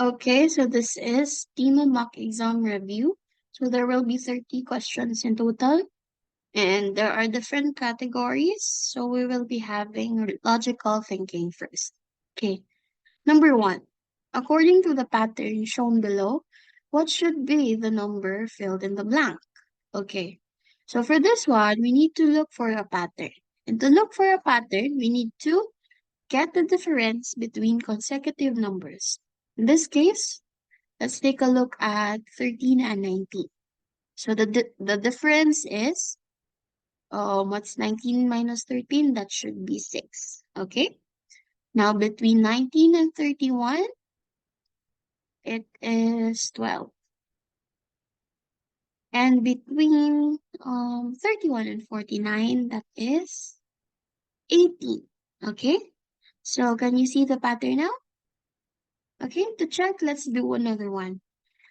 Okay, so this is TIMA mock exam review. So there will be 30 questions in total, and there are different categories. So we will be having logical thinking first. Okay, number one, according to the pattern shown below, what should be the number filled in the blank? Okay, so for this one, we need to look for a pattern. And to look for a pattern, we need to get the difference between consecutive numbers. In this case, let's take a look at 13 and 19. So the difference is, what's 19 minus 13? That should be 6. Okay? Now, between 19 and 31, it is 12. And between 31 and 49, that is 18. Okay? So, can you see the pattern now? Okay, to check, let's do another one.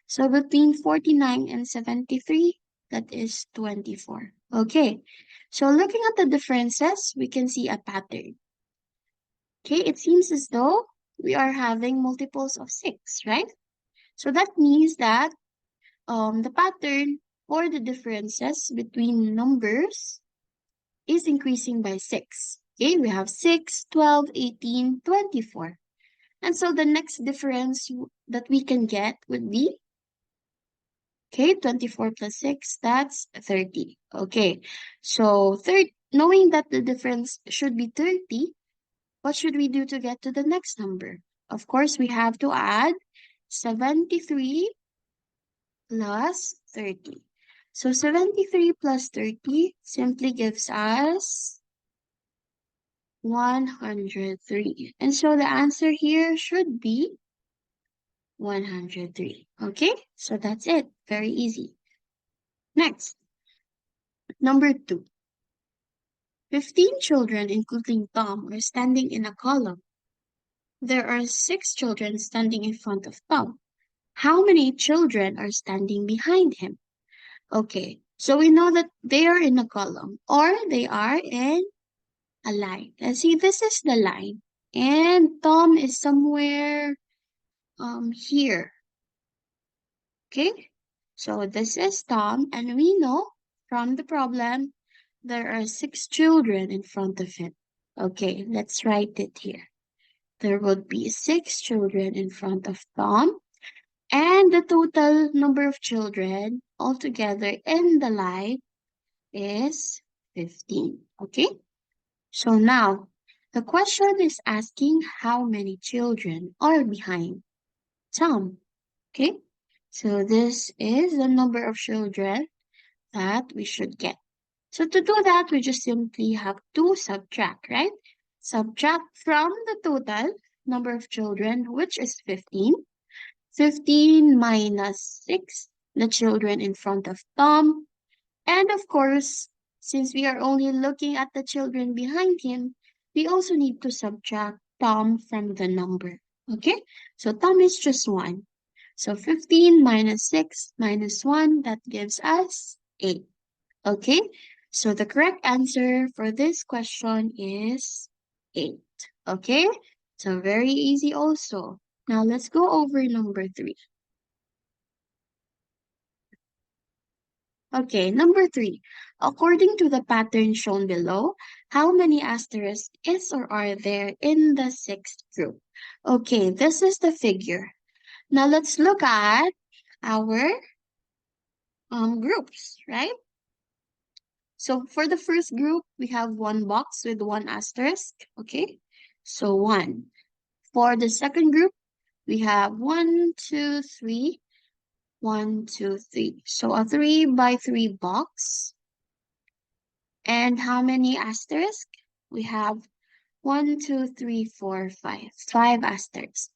So between 49 and 73, that is 24. Okay, so looking at the differences, we can see a pattern. Okay, it seems as though we are having multiples of 6, right? So that means that the pattern or the differences between numbers is increasing by 6. Okay, we have 6, 12, 18, 24. And so the next difference that we can get would be, okay, 24 plus 6, that's 30. Okay, so knowing that the difference should be 30, what should we do to get to the next number? Of course, we have to add 73 plus 30. So 73 plus 30 simply gives us 103. And so the answer here should be 103. Okay, so that's it. Very easy. Next, number 2. 15 children, including Tom, are standing in a column. There are 6 children standing in front of Tom. How many children are standing behind him? Okay, so we know that they are in a column or they are in a line. Let's see, this is the line. And Tom is somewhere here. Okay, so this is Tom, and we know from the problem there are 6 children in front of him. Okay, let's write it here. There would be 6 children in front of Tom, and the total number of children altogether in the line is 15. Okay, so now the question is asking how many children are behind Tom. Okay, so this is the number of children that we should get. So to do that, we just simply have to subtract, right? Subtract from the total number of children, which is 15. 15 minus 6, the children in front of Tom. And of course, since we are only looking at the children behind him, we also need to subtract Tom from the number. Okay? So Tom is just 1. So 15 minus 6 minus 1, that gives us 8. Okay? So the correct answer for this question is 8. Okay? So very easy also. Now let's go over number 3. Okay, number 3. According to the pattern shown below, how many asterisks is or are there in the sixth group? Okay, this is the figure. Now let's look at our groups, right? So for the first group, we have one box with one asterisk. Okay, so 1. For the second group, we have 1, 2, 3, 1, 2, 3. So a 3 by 3 box. And how many asterisks? We have 1, 2, 3, 4, 5. 5 asterisks.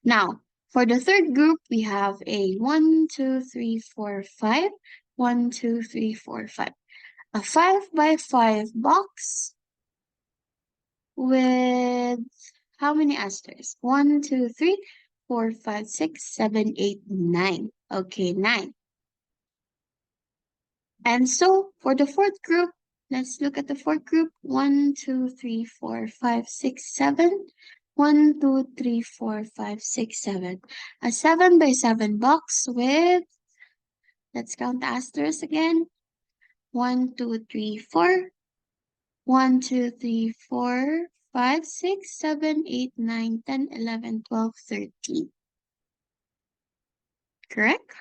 Now, for the third group, we have a 1, 2, 3, 4, 5. 1, 2, 3, 4, 5. A 5 by 5 box with how many asterisks? 1, 2, 3, 4, 5, 6, 7, 8, 9. Okay, 9. And so for the fourth group, let's look at the fourth group. 1, 2, 3, 4, 5, 6, 7. 1, 2, 3, 4, 5, 6, 7. A 7 by 7 box with, let's count the asterisks again. 1, 2, 3, 4. 1, 2, 3, 4, 5, 6, 7, 8, 9, 10, 11, 12, 13. Correct?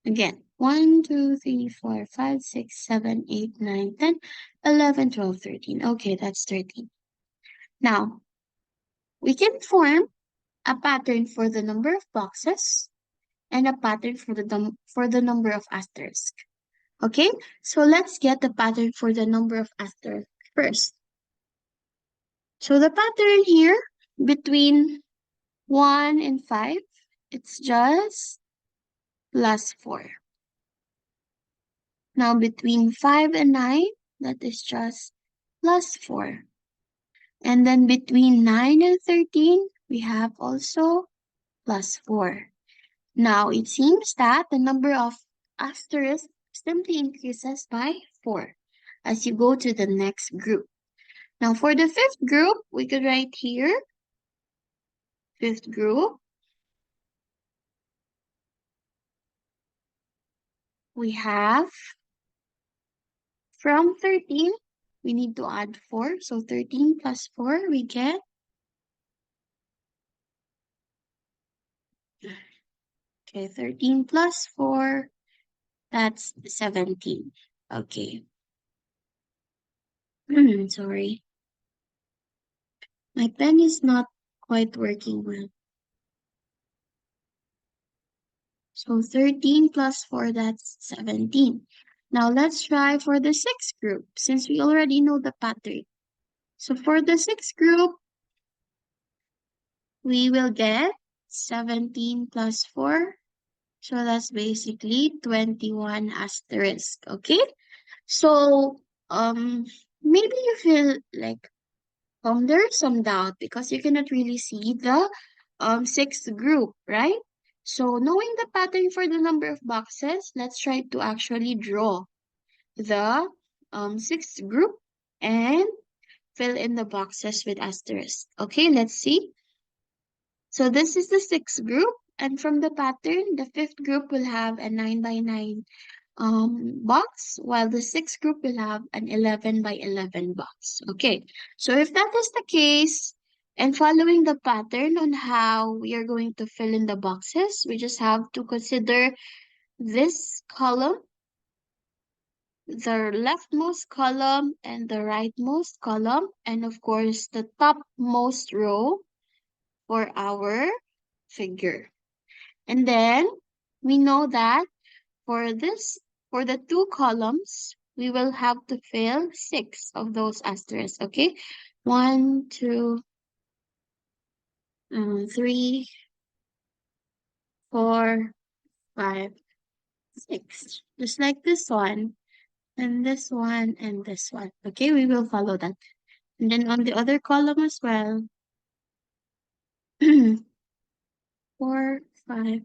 Again, 1, 2, 3, 4, 5, 6, 7, 8, 9, 10, 11, 12, 13. Okay, that's 13. Now, we can form a pattern for the number of boxes and a pattern for the number of asterisks. Okay, so let's get the pattern for the number of asterisks first. So the pattern here between 1 and 5, it's just plus 4. Now between 5 and 9, that is just plus 4. And then between 9 and 13, we have also plus 4. Now it seems that the number of asterisks simply increases by 4 as you go to the next group. Now for the fifth group, we could write here, fifth group, we have from 13, we need to add 4. So 13 plus 4, we get, okay, 13 plus 4, that's 17. Okay. Sorry. My pen is not quite working well. So 13 plus 4, that's 17. Now let's try for the sixth group, since we already know the pattern. So for the sixth group, we will get 17 plus 4. So that's basically 21 asterisk, okay? So, maybe you feel like there's some doubt because you cannot really see the sixth group, right? So knowing the pattern for the number of boxes, let's try to actually draw the sixth group and fill in the boxes with asterisk. Okay, let's see. So this is the sixth group, and from the pattern, the fifth group will have a 9 by 9 box, while the sixth group will have an 11 by 11 box. Okay, so if that is the case, and following the pattern on how we are going to fill in the boxes, we just have to consider this column, the leftmost column, and the rightmost column, and of course the topmost row for our figure. And then we know that for the two columns, we will have to fill 6 of those asterisks, okay? 1, 2, 3, 4, 5, 6. Just like this one, and this one, and this one. Okay, we will follow that. And then on the other column as well, 4, 5,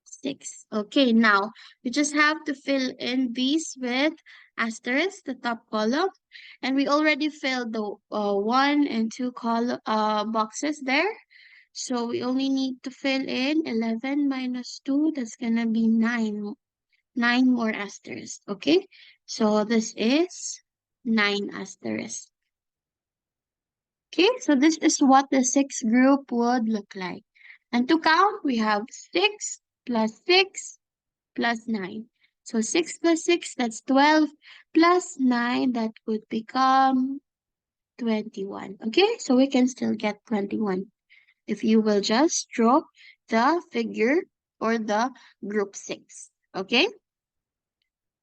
6. Okay, now we just have to fill in these with asterisk, the top column, and we already filled the 1 and 2 column boxes there. So we only need to fill in 11 minus 2, that's gonna be 9. 9 more asterisks, okay? So this is 9 asterisks. Okay, so this is what the sixth group would look like. And to count, we have 6 plus 6 plus 9. So 6 plus 6, that's 12, plus 9, that would become 21. Okay, so we can still get 21 if you will just draw the figure or the group 6. Okay,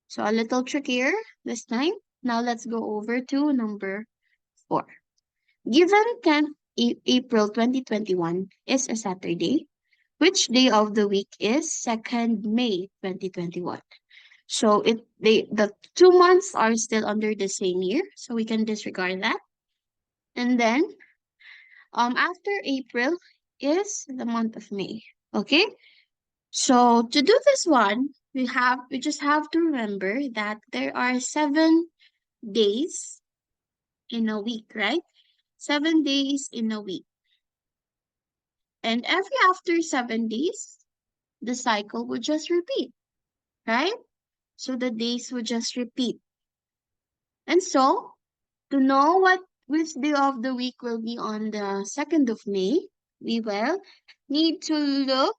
so a little trickier this time. Now let's go over to number 4. Given 10th April 2021 is a Saturday, which day of the week is 2nd May 2021? So the 2 months are still under the same year, so we can disregard that. And then after April is the month of May. Okay? So to do this one, we just have to remember that there are 7 days in a week, right? 7 days in a week. And every after 7 days, the cycle would just repeat, right? So the days would just repeat. And so, to know which day of the week will be on the 2nd of May, we will need to look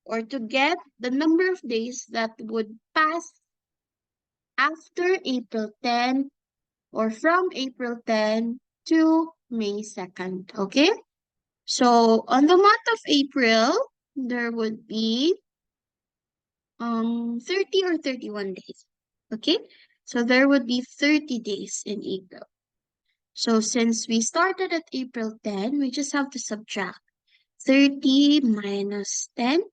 or to get the number of days that would pass after April 10 or from April 10 to May 2nd. Okay? So on the month of April, there would be 30 or 31 days. Okay? So there would be 30 days in April. So since we started at April 10, we just have to subtract 30 minus 10.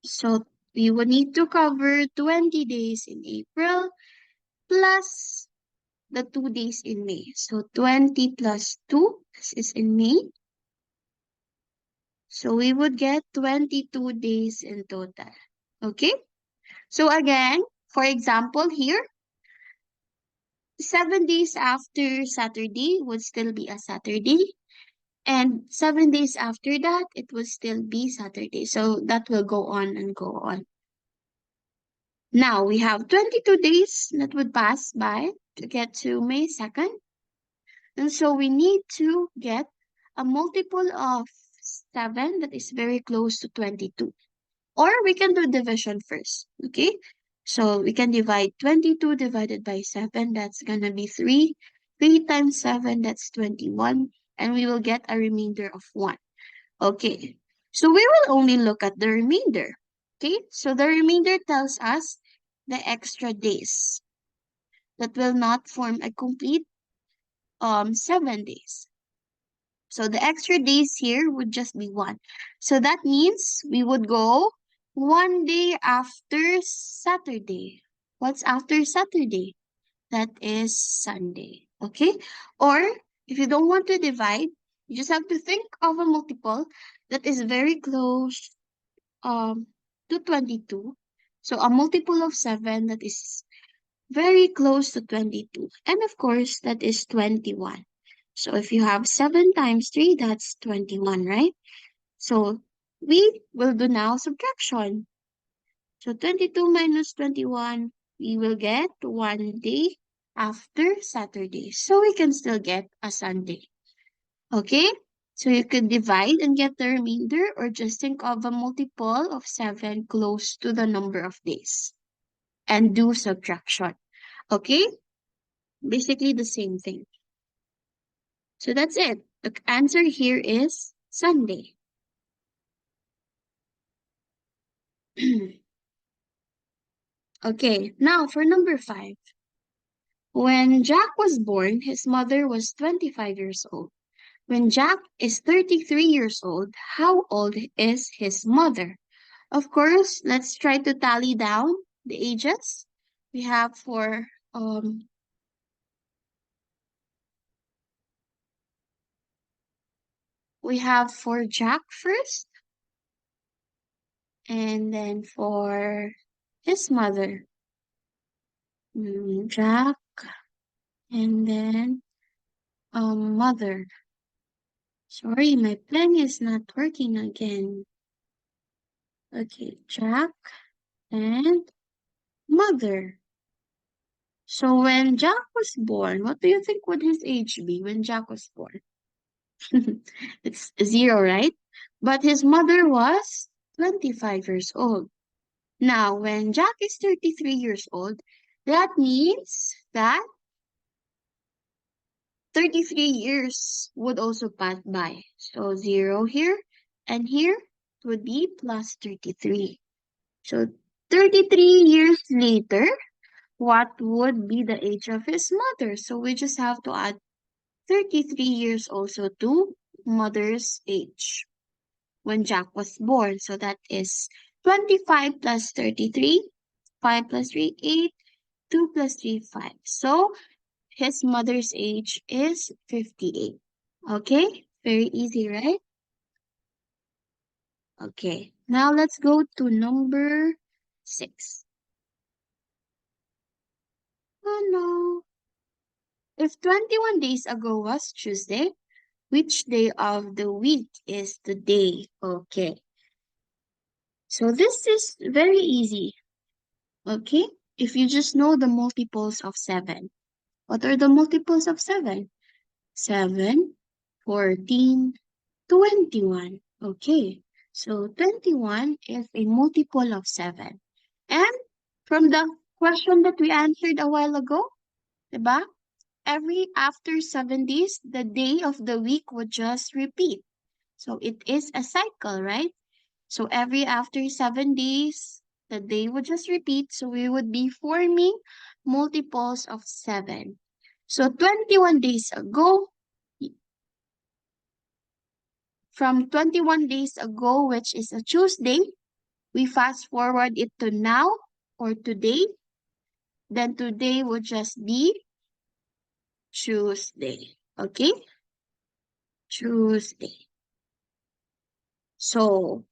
So we would need to cover 20 days in April plus the 2 days in May. So 20 plus 2, this is in May. So we would get 22 days in total. Okay? So again, for example here, 7 days after Saturday would still be a Saturday. And 7 days after that, it would still be Saturday. So that will go on and go on. Now we have 22 days that would pass by to get to May 2nd. And so we need to get a multiple of 7 that is very close to 22. Or we can do division first, okay? So we can divide 22 divided by 7, that's gonna be 3. 3 times 7, that's 21. And we will get a remainder of 1. Okay, so we will only look at the remainder. Okay, so the remainder tells us the extra days that will not form a complete 7 days. So the extra days here would just be 1. So that means we would go 1 day after Saturday. What's after Saturday? That is Sunday. Okay? Or if you don't want to divide, you just have to think of a multiple that is very close um to 22. So a multiple of 7 that is very close to 22. And of course, that is 21. So if you have 7 times 3, that's 21, right? So we will do now subtraction. So 22 minus 21, we will get 1 day after Saturday. So we can still get a Sunday. Okay? So you could divide and get the remainder or just think of a multiple of 7 close to the number of days and do subtraction. Okay? Basically the same thing. So that's it. The answer here is Sunday. Okay, now for number 5. When Jack was born, his mother was 25 years old. When Jack is 33 years old, how old is his mother? Of course, let's try to tally down the ages. We have for um Jack first, and then for his mother. Jack, and then mother. Sorry, my pen is not working again. Okay, Jack and mother. So when Jack was born, what do you think would his age be when Jack was born? It's 0, right? But his mother was 25 years old. Now, when Jack is 33 years old, that means that 33 years would also pass by. So 0 here and here would be plus 33. So 33 years later, what would be the age of his mother? So we just have to add 33 years also to mother's age when Jack was born. So that is 25 plus 33, 5 plus 3, 8, 2 plus 3, 5. So his mother's age is 58. Okay, very easy, right? Okay, now let's go to number 6. Oh no. If 21 days ago was Tuesday, Which day of the week is today? Okay. So this is very easy. Okay. If you just know the multiples of 7. What are the multiples of 7? 7, 14, 21. Okay. So 21 is a multiple of 7. And from the question that we answered a while ago, diba? Every after 7 days, the day of the week would just repeat. So it is a cycle, right? So every after 7 days, the day would just repeat. So we would be forming multiples of 7. So 21 days ago, from 21 days ago, which is a Tuesday, we fast forward it to now or today. Then today would just be Tuesday. Okay? Tuesday. So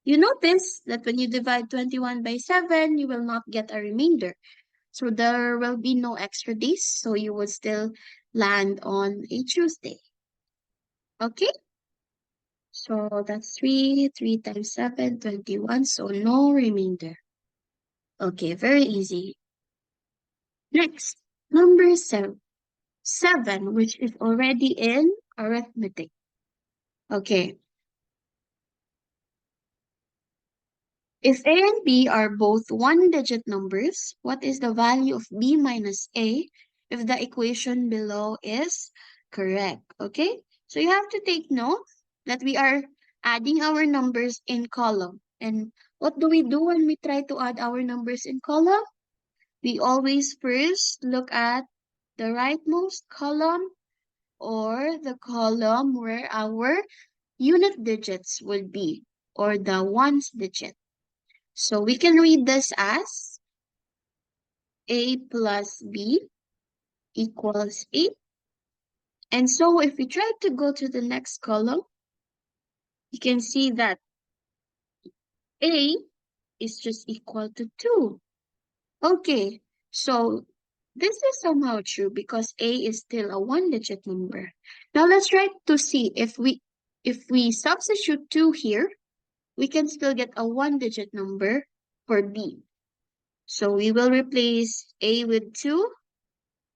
you notice that when you divide 21 by 7, you will not get a remainder. So there will be no extra days. So you will still land on a Tuesday. Okay? So that's 3. 3 times 7, 21. So no remainder. Okay, very easy. Next, number 7. 7, which is already in arithmetic. Okay. If A and B are both one-digit numbers, what is the value of B minus A if the equation below is correct? Okay, so you have to take note that we are adding our numbers in column. And what do we do when we try to add our numbers in column? We always first look at the rightmost column or the column where our unit digits would be, or the ones digit. So we can read this as A plus B equals 8. And so if we try to go to the next column, you can see that A is just equal to 2. Okay, so this is somehow true because A is still a one-digit number. Now let's try to see if we substitute 2 here, we can still get a one-digit number for B. So we will replace A with 2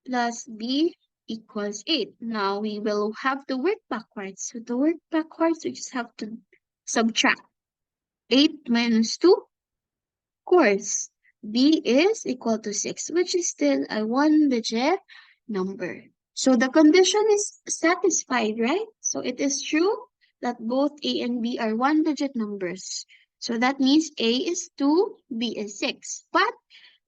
plus B equals 8. Now we will have to work backwards. So to work backwards, we just have to subtract 8 minus 2. Of course, B is equal to 6, which is still a one-digit number. So the condition is satisfied, right? So it is true that both A and B are one-digit numbers. So that means A is 2, B is 6. But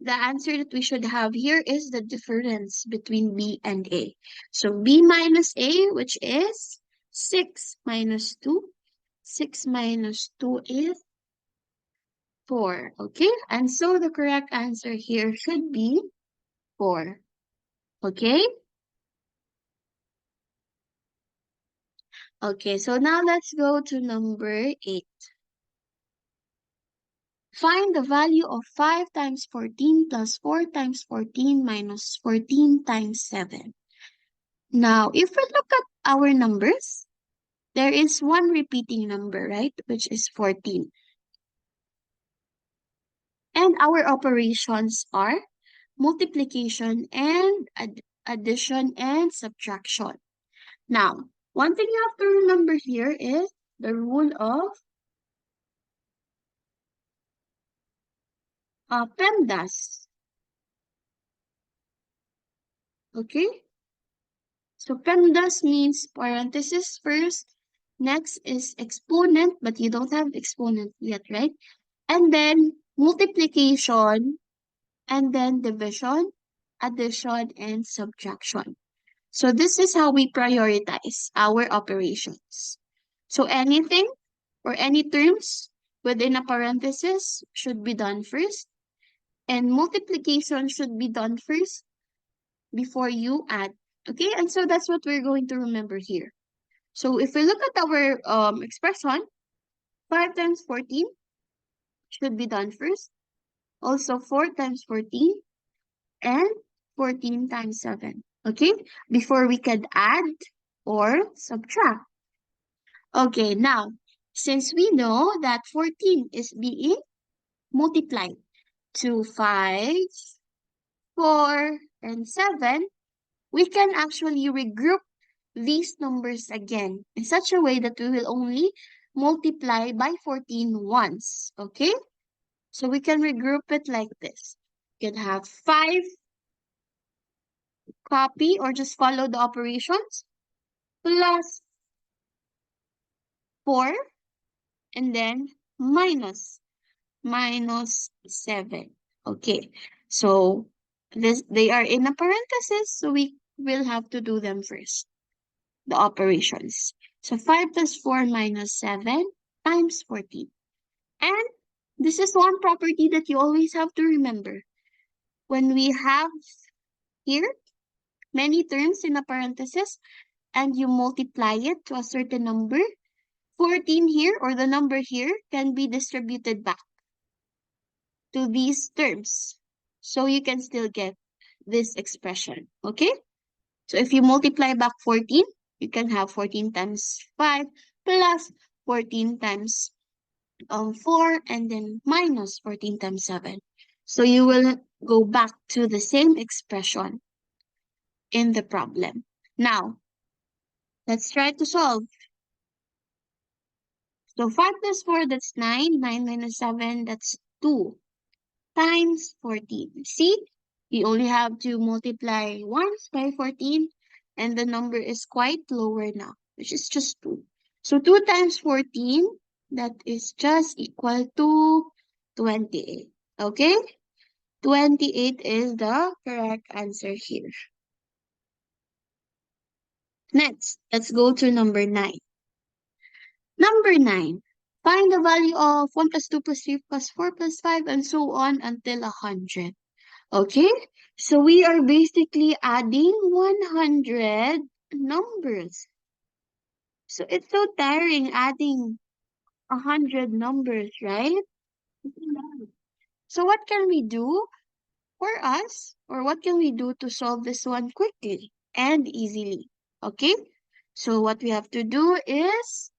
the answer that we should have here is the difference between B and A. So B minus A, which is 6 minus 2. 6 minus 2 is 4. Okay? And so the correct answer here should be 4. Okay? Okay, so now let's go to number 8. Find the value of 5 times 14 plus 4 times 14 minus 14 times 7. Now, if we look at our numbers, there is one repeating number, right? Which is 14. And our operations are multiplication and addition and subtraction. Now, one thing you have to remember here is the rule of PEMDAS. Okay? So PEMDAS means parenthesis first. Next is exponent, but you don't have exponent yet, right? And then multiplication, and then division, addition, and subtraction. So this is how we prioritize our operations. So anything or any terms within a parenthesis should be done first, and multiplication should be done first before you add. Okay, and so that's what we're going to remember here. So if we look at our expression, 5 times 14 should be done first. Also 4 times 14 and 14 times 7. Okay, before we can add or subtract. Okay, now, since we know that 14 is being multiplied to 5, 4, and 7, we can actually regroup these numbers again in such a way that we will only multiply by 14 once. Okay? So we can regroup it like this. You can have 5, copy or just follow the operations, plus 4, and then minus 7. Okay, so they are in a parenthesis, so we will have to do them first, the operations. So 5 plus 4 minus 7 times 14. And this is one property that you always have to remember. When we have here many terms in a parenthesis and you multiply it to a certain number, 14 here or the number here can be distributed back to these terms. So you can still get this expression, okay? So if you multiply back 14, you can have 14 times 5 plus 14 times 4 and then minus 14 times 7. So you will go back to the same expression in the problem. Now, let's try to solve. So 5 plus 4, that's 9. 9 minus 7, that's 2. Times 14. See, you only have to multiply once by 14 and the number is quite lower now, which is just 2. So 2 times 14, that is just equal to 28. Okay? 28 is the correct answer here. Next, let's go to number 9. Number 9. Find the value of 1 plus 2 plus 3 plus 4 plus 5 and so on until 100. Okay, so we are basically adding 100 numbers. So it's so tiring adding 100 numbers, right? So what can we do for us, or what can we do to solve this one quickly and easily? Okay, so what we have to do is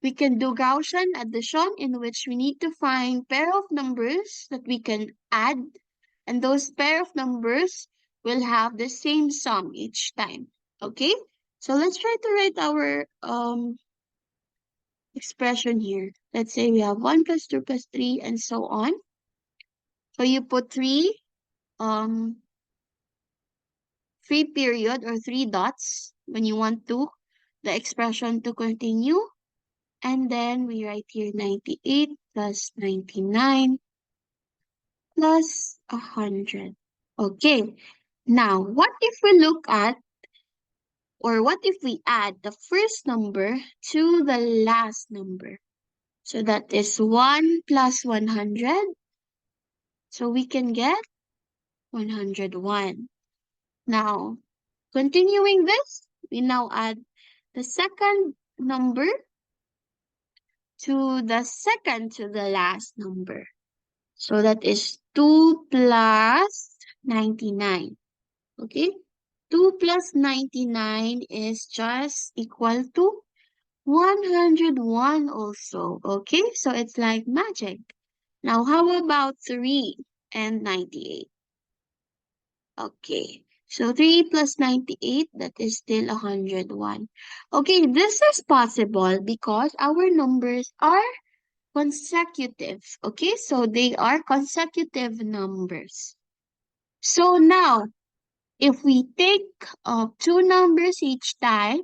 we can do Gaussian addition, in which we need to find pair of numbers that we can add, and those pair of numbers will have the same sum each time. Okay? So let's try to write our expression here. Let's say we have 1 plus 2 plus 3 and so on. So you put 3 free period or 3 dots when you want to the expression to continue. And then we write here 98 plus 99 plus 100. Okay, now what if we look at, or what if we add the first number to the last number? So that is 1 plus 100. So we can get 101. Now, continuing this, we now add the second number to the second to the last number. So that is 2 plus 99. Okay? 2 plus 99 is just equal to 101 also. Okay? So it's like magic. Now, how about 3 and 98? Okay. So 3 plus 98, that is still 101. Okay, this is possible because our numbers are consecutive. Okay, so they are consecutive numbers. So now, if we take two numbers each time,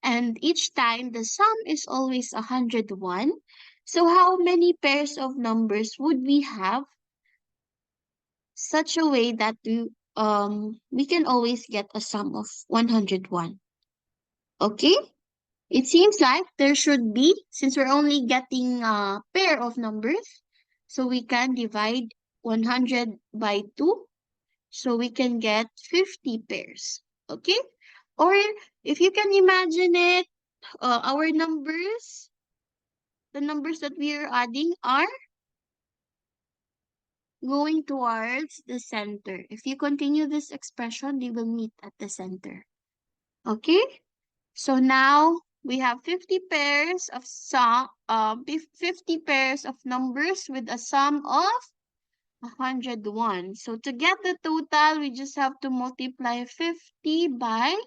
and each time the sum is always 101, so how many pairs of numbers would we have such a way that we can always get a sum of 101? Okay? It seems like there should be, since we're only getting a pair of numbers, so we can divide 100 by 2, so we can get 50 pairs. Okay? Or if you can imagine it, our numbers, the numbers that we are adding are going towards the center. If you continue this expression, they will meet at the center. Okay? So now we have 50 pairs of 50 pairs of numbers with a sum of 101. So to get the total, we just have to multiply 50 by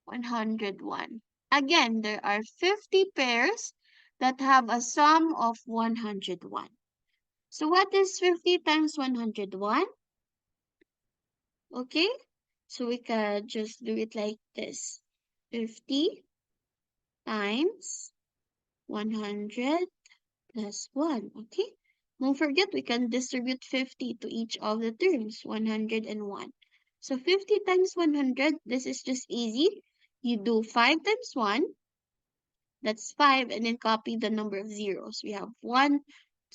101. Again, there are 50 pairs that have a sum of 101. So what is 50 times 101? Okay, so we can just do it like this. 50 times 100 plus 1. Okay, don't forget we can distribute 50 to each of the terms, 101. So 50 times 100, this is just easy. You do 5 times 1, that's 5, and then copy the number of zeros. We have 1,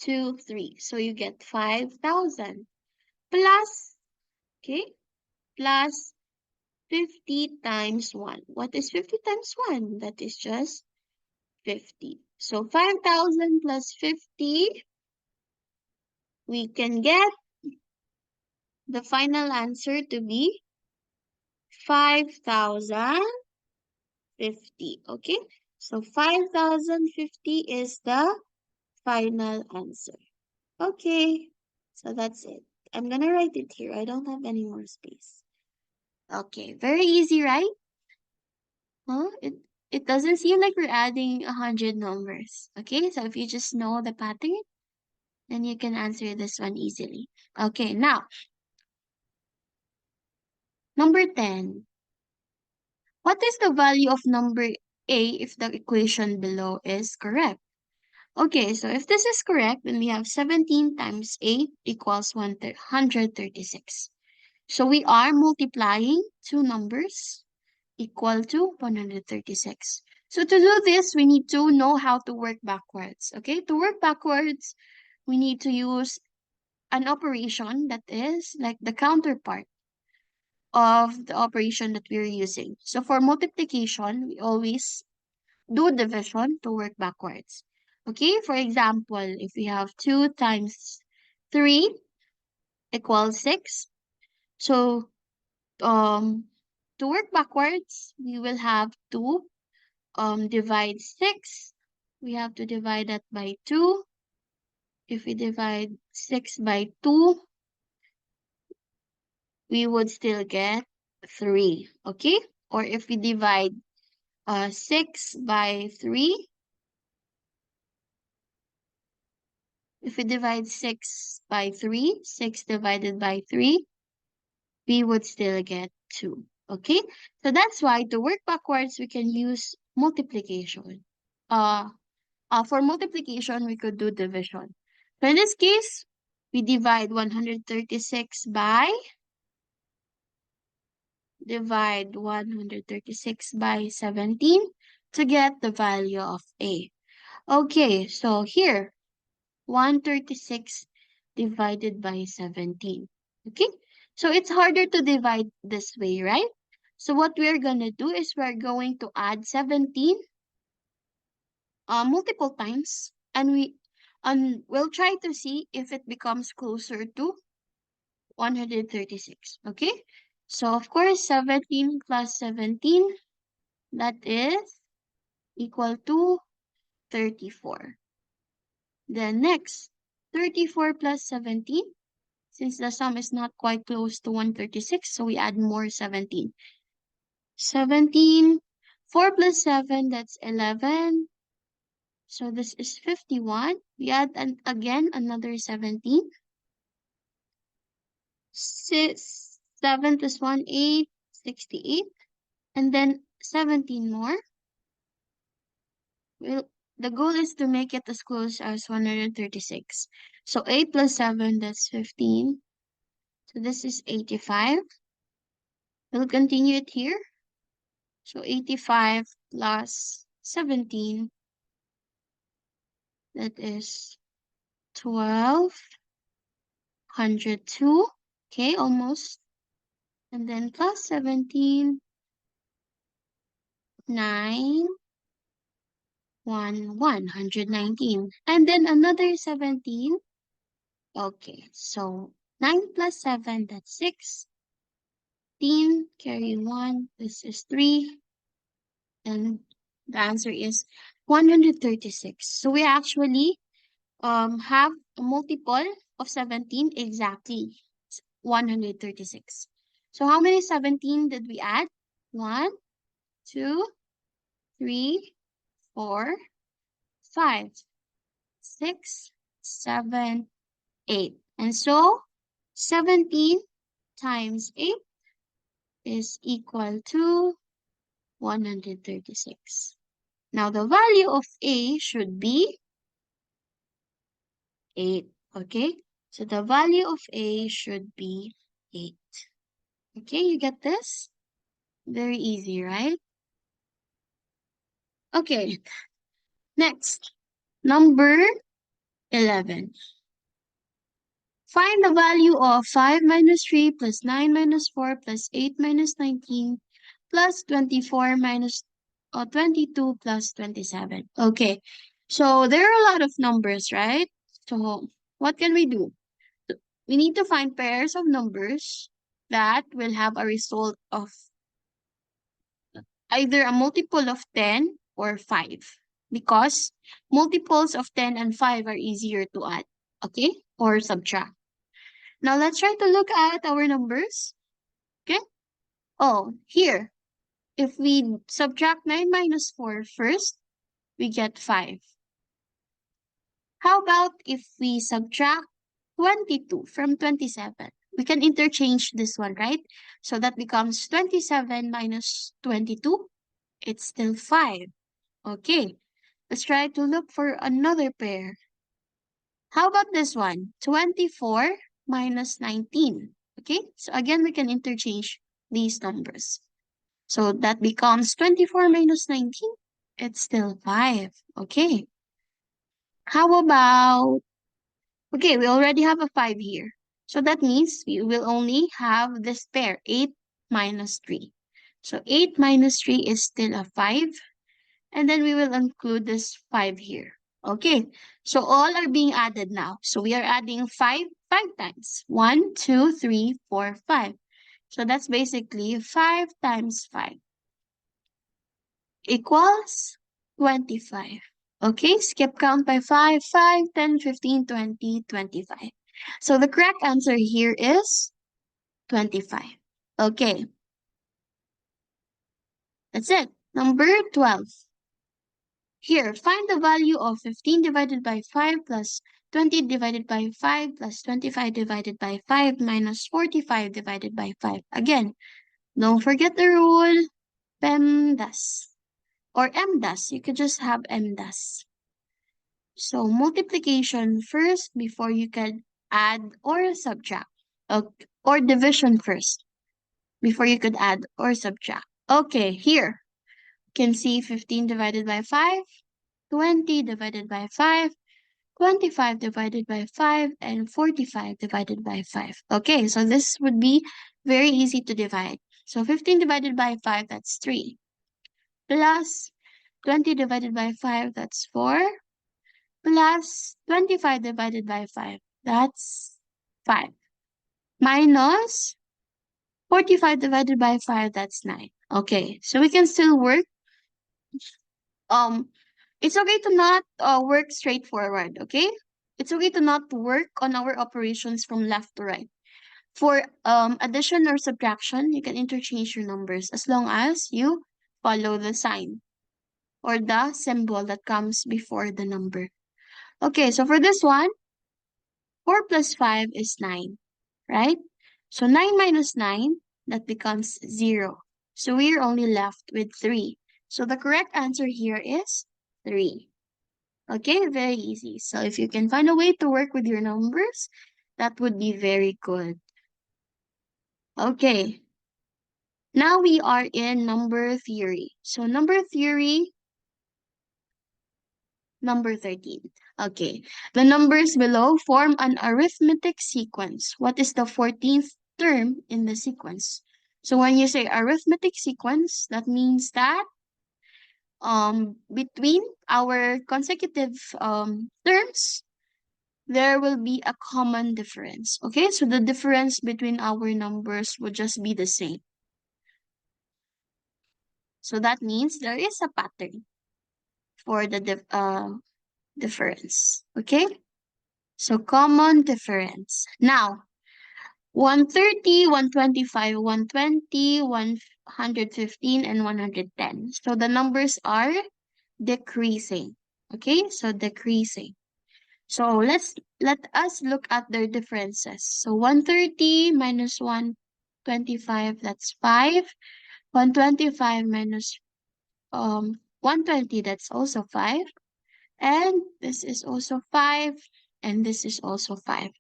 2, 3. So you get 5,000 plus, okay, plus 50 times 1. What is 50 times 1? That is just 50. So 5,000 plus 50, we can get the final answer to be 5,050. Okay? So 5,050 is the final answer. Okay. So that's it. I'm gonna write it here. I don't have any more space. Okay. Very easy, right? Huh? It doesn't seem like we're adding 100 numbers. Okay? So if you just know the pattern, then you can answer this one easily. Okay, now, number 10. What is the value of number A if the equation below is correct? Okay, so if this is correct, then we have 17 times 8 equals 136. So we are multiplying two numbers equal to 136. So to do this, we need to know how to work backwards. Okay, to work backwards, we need to use an operation that is like the counterpart of the operation that we're using. So for multiplication, we always do division to work backwards. Okay, for example, if we have 2 times 3 equals 6. So to work backwards, we will have to divide 6. We have to divide that by 2. If we divide 6 by 2, we would still get 3. Okay? Or if we divide 6 by 3, if we divide 6 by 3, 6 divided by 3, we would still get 2. Okay? So that's why to work backwards, we can use multiplication. Uh, for multiplication, we could do division. So in this case, we divide 136 by 17 to get the value of A. Okay, so here, 136 divided by 17. Okay? So it's harder to divide this way, right? So what we're gonna do is we're going to add 17 multiple times, and we'll try to see if it becomes closer to 136. Okay? So of course 17 plus 17, that is equal to 34. Then next, 34 plus 17. Since the sum is not quite close to 136, so we add more 17. 17, 4 plus 7, that's 11. So this is 51. We add again another 17. 7 plus 1, 8, 68. And then 17 more. Well, the goal is to make it as close as 136. So 8 plus 7, that's 15. So this is 85. We'll continue it here. So 85 plus 17, that is 1202. Okay, almost. And then plus 17, 119. And then another 17. Okay, so 9 plus 7, that's 16. Carry 1, this is 3. And the answer is 136. So we actually have a multiple of 17 exactly. 136. So how many 17 did we add? 1, 2, 3, 4, 5, 6, 7, 8. And so 17 times 8 is equal to 136. Now the value of A should be 8. Okay? So the value of A should be 8. Okay, you get this? Very easy, right? Okay, next. Number 11. Find the value of 5 minus 3 plus 9 minus 4 plus 8 minus 19 plus 24 minus 22 plus 27. Okay, so there are a lot of numbers, right? So what can we do? We need to find pairs of numbers that will have a result of either a multiple of 10 or 5 because multiples of 10 and 5 are easier to add, okay, or subtract. Now let's try to look at our numbers, okay? Oh, here, if we subtract 9 minus 4 first, we get 5. How about if we subtract 22 from 27? We can interchange this one, right? So that becomes 27 minus 22. It's still 5. Okay, let's try to look for another pair. How about this one? 24 minus 19. Okay, so again, we can interchange these numbers. So that becomes 24 minus 19. It's still 5. Okay, how about, okay, we already have a 5 here. So that means we will only have this pair, 8 minus 3. So 8 minus 3 is still a 5. And then we will include this 5 here. Okay, so all are being added now. So we are adding 5 times. 1, 2, 3, 4, 5. So that's basically 5 times 5 equals 25. Okay, skip count by 5, 5, 10, 15, 20, 25. So the correct answer here is 25. Okay, that's it. Number 12. Here, find the value of 15 divided by 5 plus 20 divided by 5 plus 25 divided by 5 minus 45 divided by 5. Again, don't forget the rule, PEMDAS or MDAS. You could just have MDAS. So multiplication first before you can add or subtract. Or division first before you could add or subtract. Okay, here, you can see 15 divided by 5, 20 divided by 5, 25 divided by 5, and 45 divided by 5. Okay, so this would be very easy to divide. So 15 divided by 5, that's 3. Plus 20 divided by 5, that's 4. Plus 25 divided by 5, that's 5. Minus 45 divided by 5, that's 9. Okay, so we can still work. It's okay to not work straightforward, okay? It's okay to not work on our operations from left to right. For addition or subtraction, you can interchange your numbers as long as you follow the sign or the symbol that comes before the number. Okay, so for this one, 4 plus 5 is 9, right? So 9 minus 9, that becomes 0. So we're only left with 3. So the correct answer here is 3. Okay, very easy. So if you can find a way to work with your numbers, that would be very good. Okay, now we are in number theory. So number theory, number 13. Okay, the numbers below form an arithmetic sequence. What is the 14th term in the sequence? So when you say arithmetic sequence, that means that between our consecutive terms, there will be a common difference. Okay, so the difference between our numbers would just be the same. So that means there is a pattern for the difference. Okay? So common difference. Now, 130, 125, 120, 115, and 110. So the numbers are decreasing. Okay? So decreasing. So let us look at their differences. So 130 minus 125, that's 5. 125 minus 120, that's also 5. And this is also 5. And this is also 5.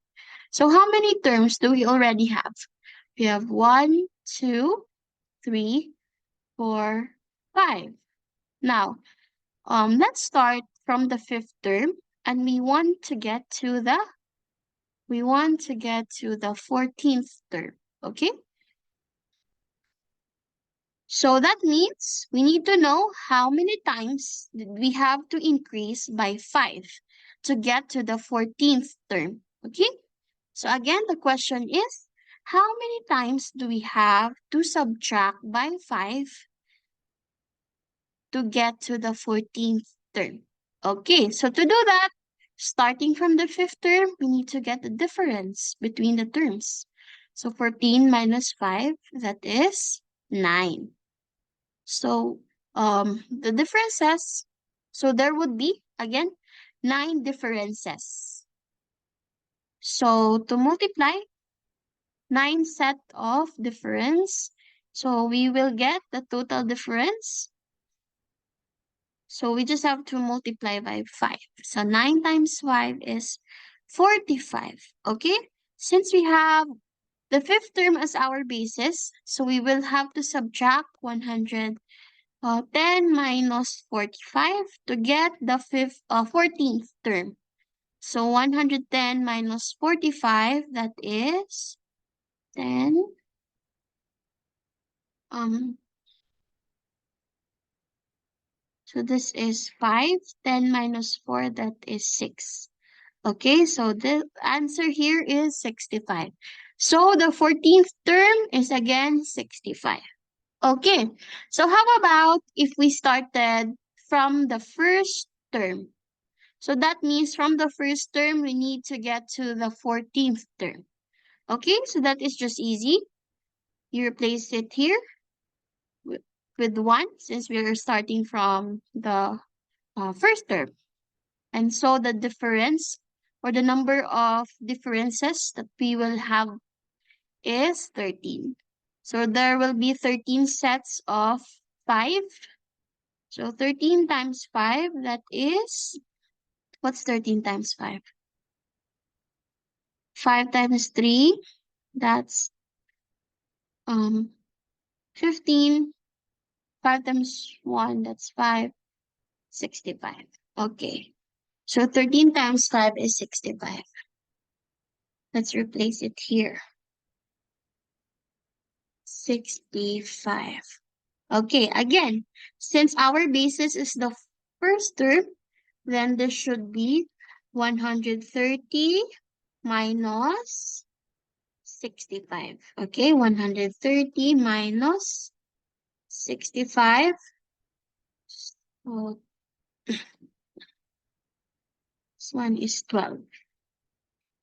So how many terms do we already have? We have 1, 2, 3, 4, 5. Now, let's start from the fifth term, and we want to get to the 14th term, okay? So that means we need to know how many times did we have to increase by 5 to get to the 14th term, okay? So again, the question is, how many times do we have to subtract by 5 to get to the 14th term? Okay, so to do that, starting from the fifth term, we need to get the difference between the terms. So 14 minus 5, that is 9. So the differences, so there would be, again, 9 differences. So to multiply 9 set of difference, so we will get the total difference. So we just have to multiply by 5. So 9 times 5 is 45. Okay? Since we have the fifth term as our basis, so we will have to subtract 110 minus 45 to get the 14th term. So 110 minus 45, that is 10. So this is 5. 10 minus 4, that is 6. Okay, so the answer here is 65. So the 14th term is again 65. Okay, so how about if we started from the first term? So that means from the first term, we need to get to the 14th term. Okay, so that is just easy. You replace it here with 1 since we are starting from the first term. And so the difference or the number of differences that we will have is 13. So there will be 13 sets of 5. So 13 times 5, that is, what's 13 times 5? 5 times 3, that's 15. 5 times 1, that's 5. 65. Okay. So 13 times 5 is 65. Let's replace it here. 65. Okay, again, since our basis is the first term, then this should be 130 minus 65. Okay, 130 minus 65. So this one is 12.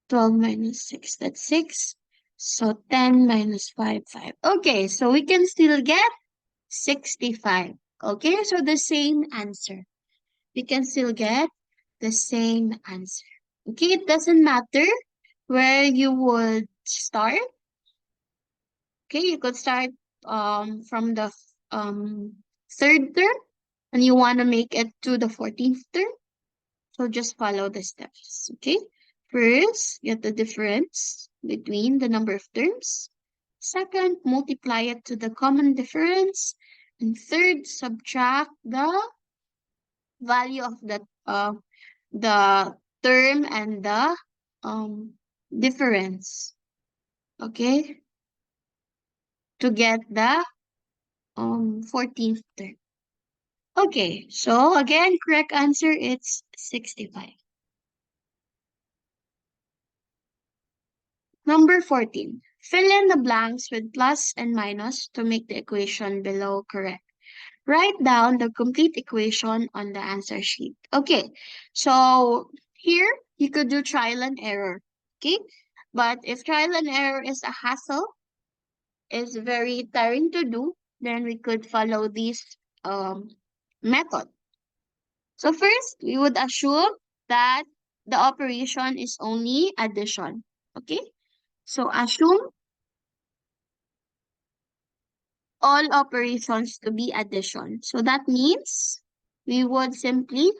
12 minus 6, that's 6. So 10 minus 5, 5. Okay, so we can still get 65. Okay, so the same answer. We can still get the same answer. Okay, it doesn't matter where you would start. Okay, you could start from the third term and you want to make it to the 14th term. So just follow the steps. Okay, first, get the difference between the number of terms. Second, multiply it to the common difference. And third, subtract the value of the term and the difference. Okay, to get the 14th term. Okay, so again, correct answer it's 65. Number 14. Fill in the blanks with plus and minus to make the equation below correct. Write down the complete equation on the answer sheet. Okay, so here you could do trial and error. Okay, but if trial and error is a hassle, is very tiring to do, then we could follow this method. So first, we would assume that the operation is only addition. Okay, so assume all operations to be addition. So that means we would simply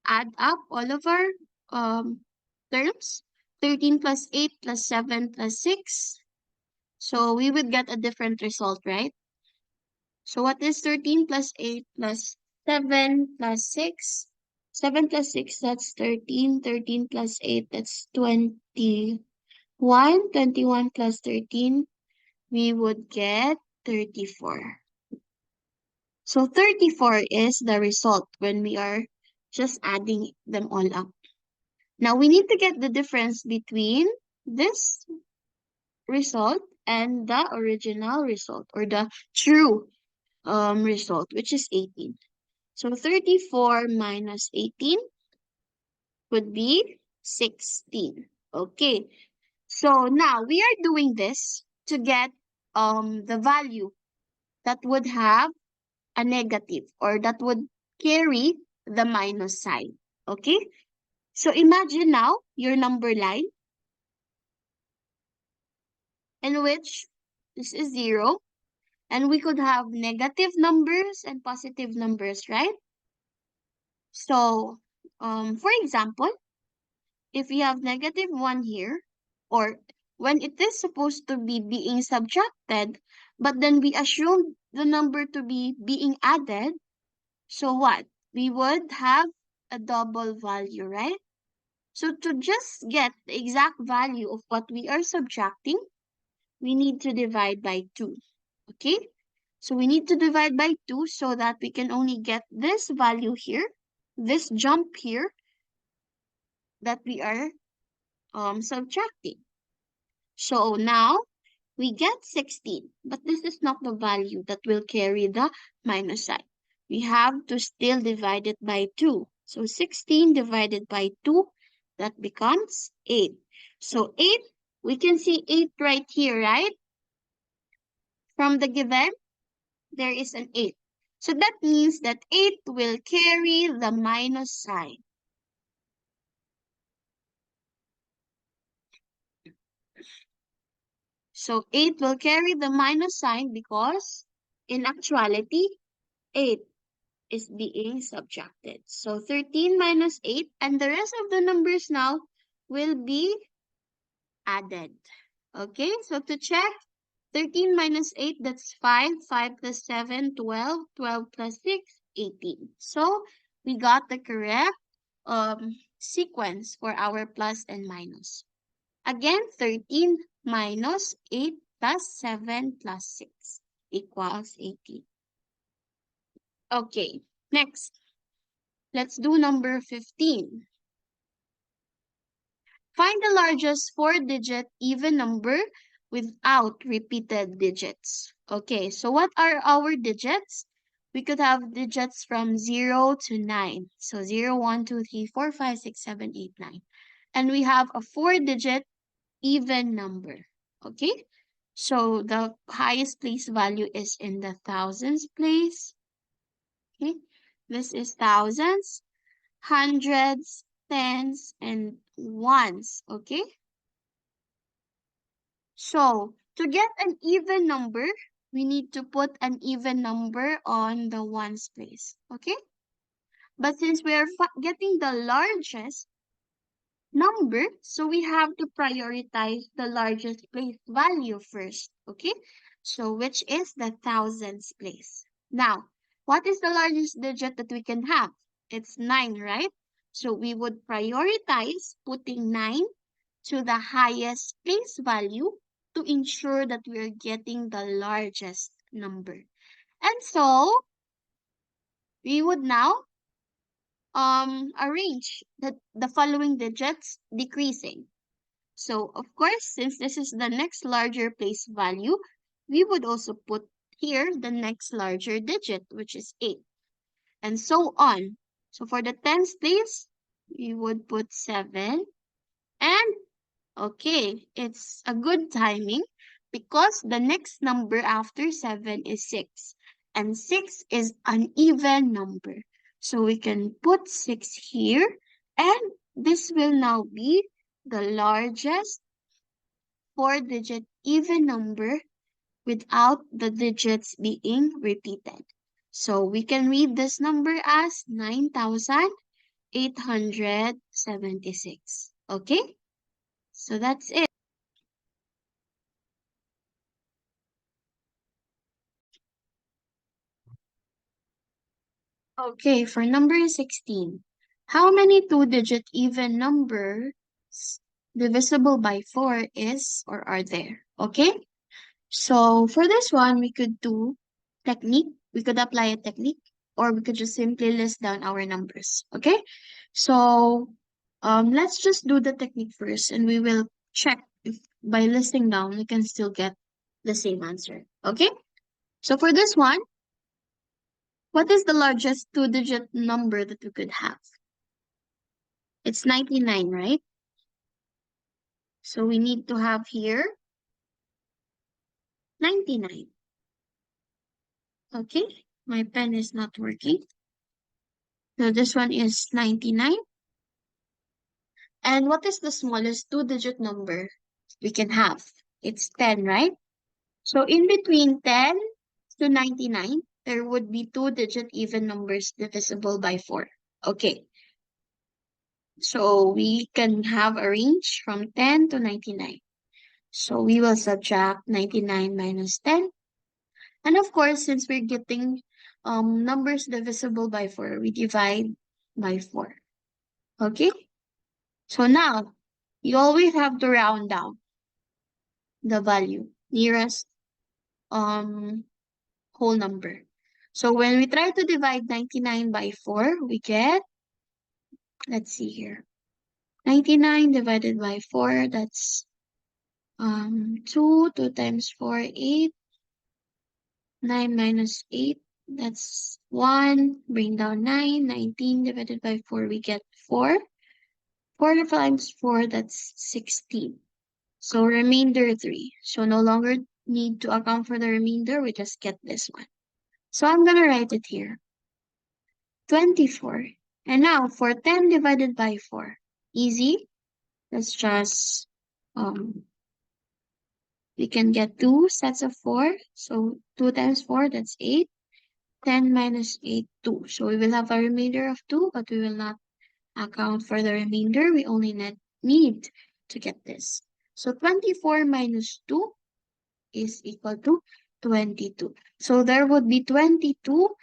add up all of our um, terms. 13 plus 8 plus 7 plus 6. So we would get a different result, right? So what is 13 plus 8 plus 7 plus 6? 7 plus 6, that's 13. 13 plus 8, that's 21. 21 plus 13, we would get 34. So 34 is the result when we are just adding them all up. Now we need to get the difference between this result and the original result, or the true result, which is 18. So 34 minus 18 would be 16. Okay. So now we are doing this to get the value that would have a negative, or that would carry the minus sign. Okay? So imagine now your number line in which this is 0, and we could have negative numbers and positive numbers, right? So, for example, if we have negative 1 here, or when it is supposed to be being subtracted, but then we assume the number to be being added, so what? We would have a double value, right? So to just get the exact value of what we are subtracting, we need to divide by 2. Okay? So we need to divide by 2 so that we can only get this value here, this jump here that we are subtracting. So now we get 16, but this is not the value that will carry the minus sign. We have to still divide it by 2. So 16 divided by 2, that becomes 8. So 8, we can see 8 right here, right? From the given, there is an 8. So that means that 8 will carry the minus sign. So 8 will carry the minus sign because in actuality, 8 is being subtracted. So 13 minus 8, and the rest of the numbers now will be added. Okay, so to check, 13 minus 8, that's 5. 5 plus 7, 12. 12 plus 6, 18. So we got the correct sequence for our plus and minus. Again, 13 minus 8 plus 7 plus 6 equals 18. Okay, next. Let's do number 15. Find the largest 4-digit even number without repeated digits. Okay, so what are our digits? We could have digits from 0 to 9. So 0, 1, 2, 3, 4, 5, 6, 7, 8, 9. And we have a 4-digit even number. Okay, so the highest place value is in the thousands place. Okay, this is thousands, hundreds, tens, and ones. Okay, so to get an even number, we need to put an even number on the ones place. Okay, but since we are getting the largest number, so we have to prioritize the largest place value first. Okay, so which is the thousands place. Now, what is the largest digit that we can have? It's 9, right? So we would prioritize putting 9 to the highest place value to ensure that we are getting the largest number. And so we would now arrange the following digits decreasing. So of course, since this is the next larger place value, we would also put here the next larger digit, which is 8, and so on. So for the tens place, we would put 7, and okay, it's a good timing because the next number after 7 is 6, and 6 is an even number. So we can put 6 here, and this will now be the largest 4-digit even number without the digits being repeated. So we can read this number as 9,876. Okay? So that's it. Okay, for number 16. How many two-digit even numbers divisible by 4 is or are there? Okay? So for this one, we could do technique. We could apply a technique, or we could just simply list down our numbers. Okay? So let's just do the technique first, and we will check if by listing down we can still get the same answer. Okay? So for this one, what is the largest two-digit number that we could have? It's 99, right? So we need to have here 99. Okay? My pen is not working. So this one is 99. And what is the smallest two-digit number we can have? It's 10, right? So in between 10 to 99, there would be two-digit even numbers divisible by 4. Okay, so we can have a range from 10 to 99. So we will subtract 99 minus 10. And of course, since we're getting numbers divisible by 4, we divide by 4. Okay? So now, you always have to round down the value nearest um whole number. So when we try to divide 99 by 4, we get, let's see here, 99 divided by 4, that's 2, 2 times 4, 8, 9 minus 8, that's 1, bring down 9, 19 divided by 4, we get 4. 4 times 4, that's 16. So remainder 3. So no longer need to account for the remainder, we just get this one. So I'm gonna write it here. 24. And now for 10 divided by 4. Easy. Let's just, we can get 2 sets of 4. So 2 times 4, that's 8. 10 minus 8, 2. So we will have a remainder of 2, but we will not account for the remainder. We only need to get this. So 24 minus 2 is equal to 22. So there would be 22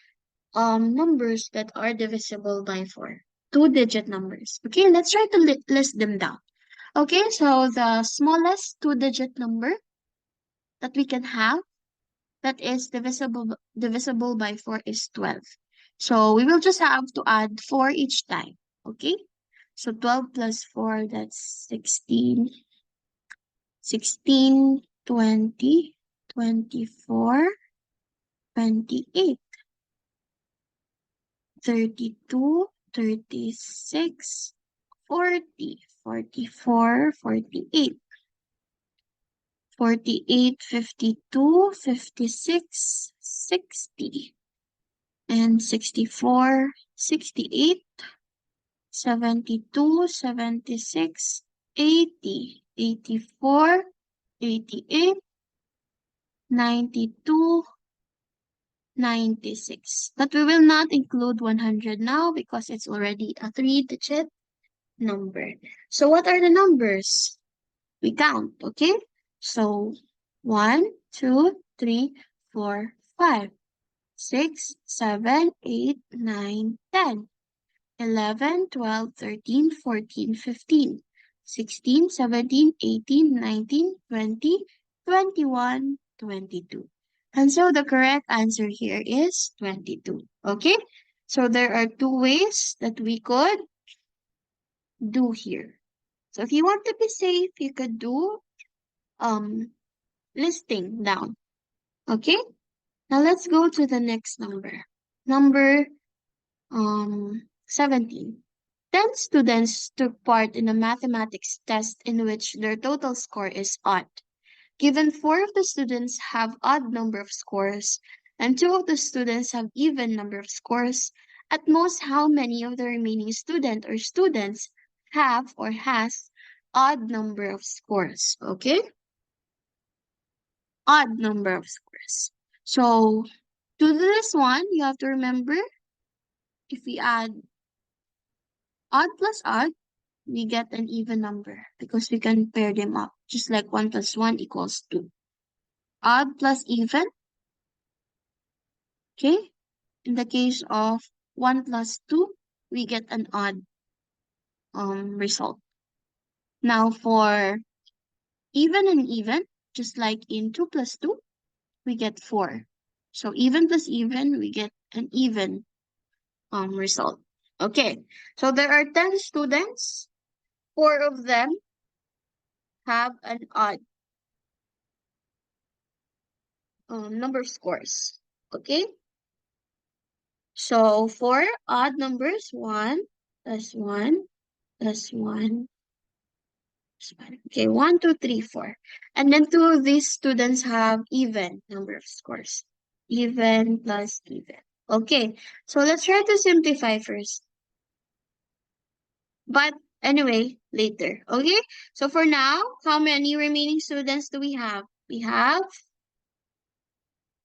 numbers that are divisible by 4. Two-digit numbers. Okay, let's try to list them down. Okay, so the smallest two-digit number that we can have that is divisible by 4 is 12. So we will just have to add 4 each time. Okay, so 12 plus 4, that's 16. 16, 20, 24, 28. 32, 36, 40, 44, 48, 48, 52, 56, 60, and 64, 68, 72, 76, 80, 84, 88, 92, 96. But we will not include 100 now because it's already a three-digit number. So what are the numbers? We count, okay? So 1, 2, 3, 4, 5, 6, 7, 8, 9, 10, 11, 12, 13, 14, 15, 16, 17, 18, 19, 20, 21, 22. And so the correct answer here is 22. Okay? So there are two ways that we could do here. So if you want to be safe, you could do um listing down. Okay? Now let's go to the next number. Number 17. 10 students took part in a mathematics test in which their total score is odd. Given 4 of the students have odd number of scores and 2 of the students have even number of scores, at most how many of the remaining student or students have or has odd number of scores? Okay? Odd number of scores. So to this one, you have to remember if we add odd plus odd, we get an even number because we can pair them up, just like 1 plus 1 equals 2. Odd plus even, okay? In the case of 1 plus 2, we get an odd result. Now for even, just like in 2 plus 2, we get 4. So even plus even, we get an even result. Okay, so there are 10 students. 4 of them have an odd number of scores. Okay, so for odd numbers, 1 plus 1 plus 1 plus 1. Okay, 1, 2, 3, 4. And then 2 of these students have even number of scores. Even plus even. Okay, so let's try to simplify first. But anyway, later. Okay, so for now, how many remaining students do we have? We have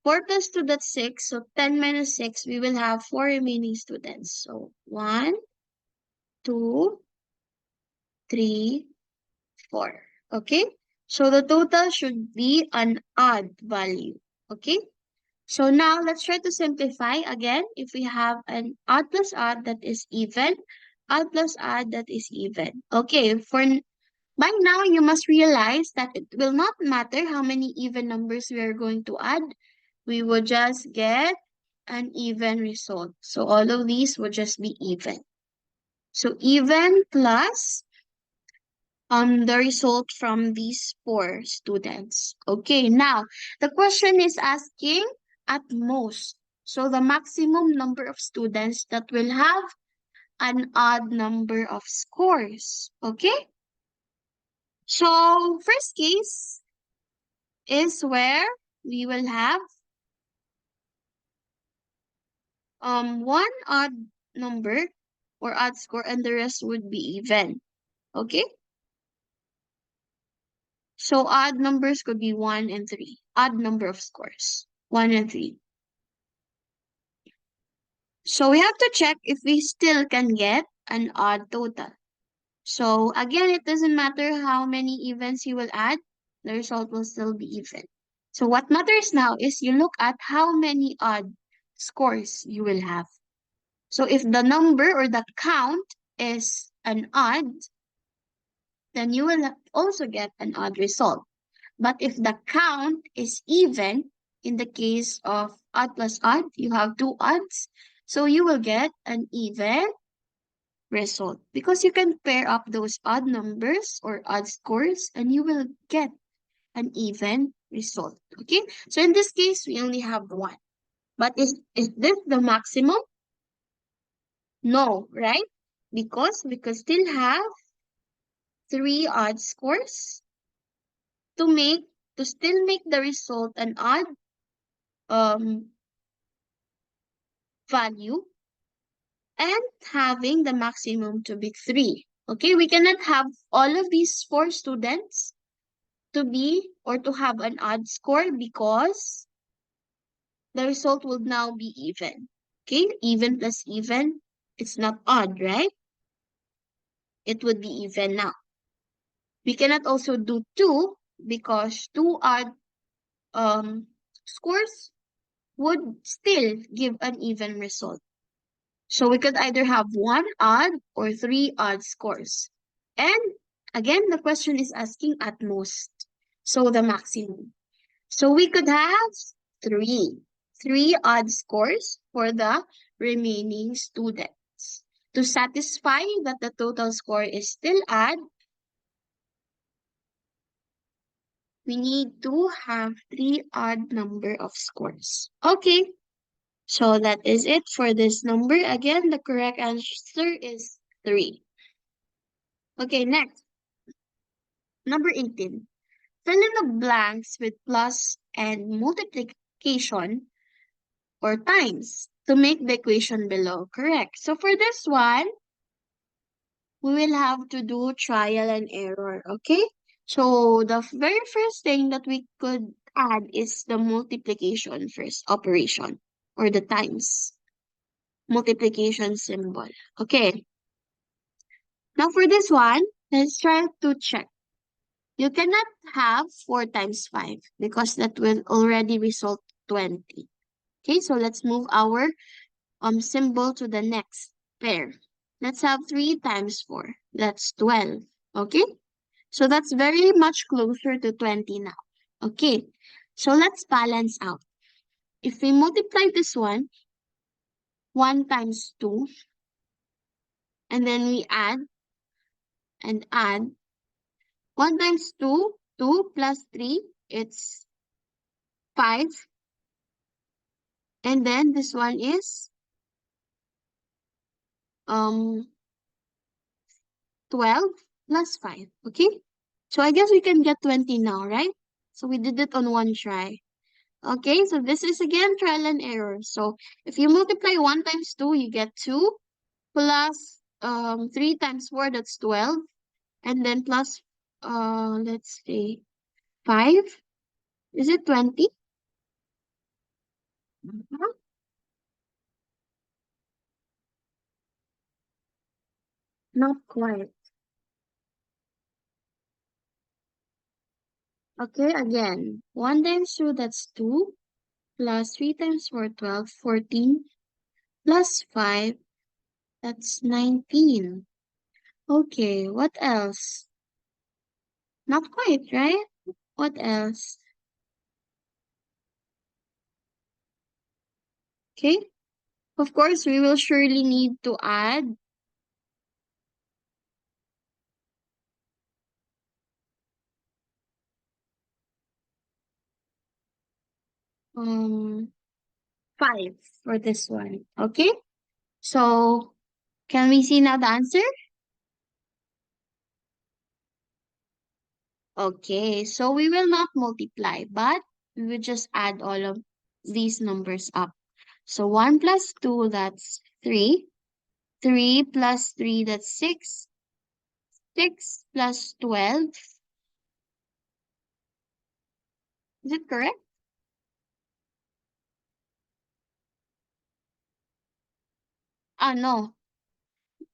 4 plus 2, that's 6. So 10 minus 6, we will have 4 remaining students. So 1, 2, 3, 4. Okay? So the total should be an odd value. Okay? So now let's try to simplify again. If we have an odd plus odd that is even, odd plus odd that is even. Okay, by now you must realize that it will not matter how many even numbers we are going to add. We will just get an even result. So all of these will just be even. So even plus the result from these 4 students. Okay, now the question is asking at most. So the maximum number of students that will have an odd number of scores. Okay? So first case is where we will have one odd number or odd score and the rest would be even. Okay? So odd numbers could be 1 and 3. Odd number of scores. 1 and 3. So we have to check if we still can get an odd total. So again, it doesn't matter how many evens you will add, the result will still be even. So what matters now is you look at how many odd scores you will have. So if the number or the count is an odd, then you will also get an odd result. But if the count is even, in the case of odd plus odd, you have 2 odds. So you will get an even result because you can pair up those odd numbers or odd scores and you will get an even result. Okay, so in this case, we only have 1. But is this the maximum? No, right? Because we could still have 3 odd scores to make to still make the result an odd um value and having the maximum to be 3. Okay, we cannot have all of these 4 students to be or to have an odd score because the result will now be even. Okay, even plus even, it's not odd, right? It would be even now. We cannot also do 2 because 2 odd scores would still give an even result. So we could either have 1 odd or 3 odd scores. And again, the question is asking at most. So the maximum. So we could have 3. 3 odd scores for the remaining students. To satisfy that the total score is still odd, We need to have three odd number of scores. Okay, so that is it for this number. Again, the correct answer is 3. Okay, next, number 18. Fill in the blanks with plus and multiplication or times to make the equation below correct. So for this one, we will have to do trial and error, okay? So the very first thing that we could add is the multiplication first operation or the times multiplication symbol. Okay, now for this one, let's try to check. You cannot have 4 times 5 because that will already result 20. Okay, so let's move our symbol to the next pair. Let's have 3 times 4. That's 12. Okay? So that's very much closer to 20 now. Okay. So let's balance out. If we multiply this one, 1 times 2, and then we add and add 1 times 2, 2 plus 3, it's 5. And then this one is um 12 plus 5. Okay? So I guess we can get 20 now, right? So we did it on one try. Okay, so this is again trial and error. So if you multiply 1 times 2, you get 2 plus 3 times 4, that's 12. And then plus let's say 5. Is it 20? Mhm. Not quite. Okay, again. 1 times 2, that's 2. Plus 3 times 4, 12, 14. Plus 5, that's 19. Okay, what else? Not quite, right? What else? Okay. Of course, we will surely need to add 5 for this one. Okay? So, can we see now the answer? Okay, so we will not multiply, but we will just add all of these numbers up. So 1 plus 2, that's 3. 3 plus 3, that's 6. 6 plus 12. Is it correct? Ah, no.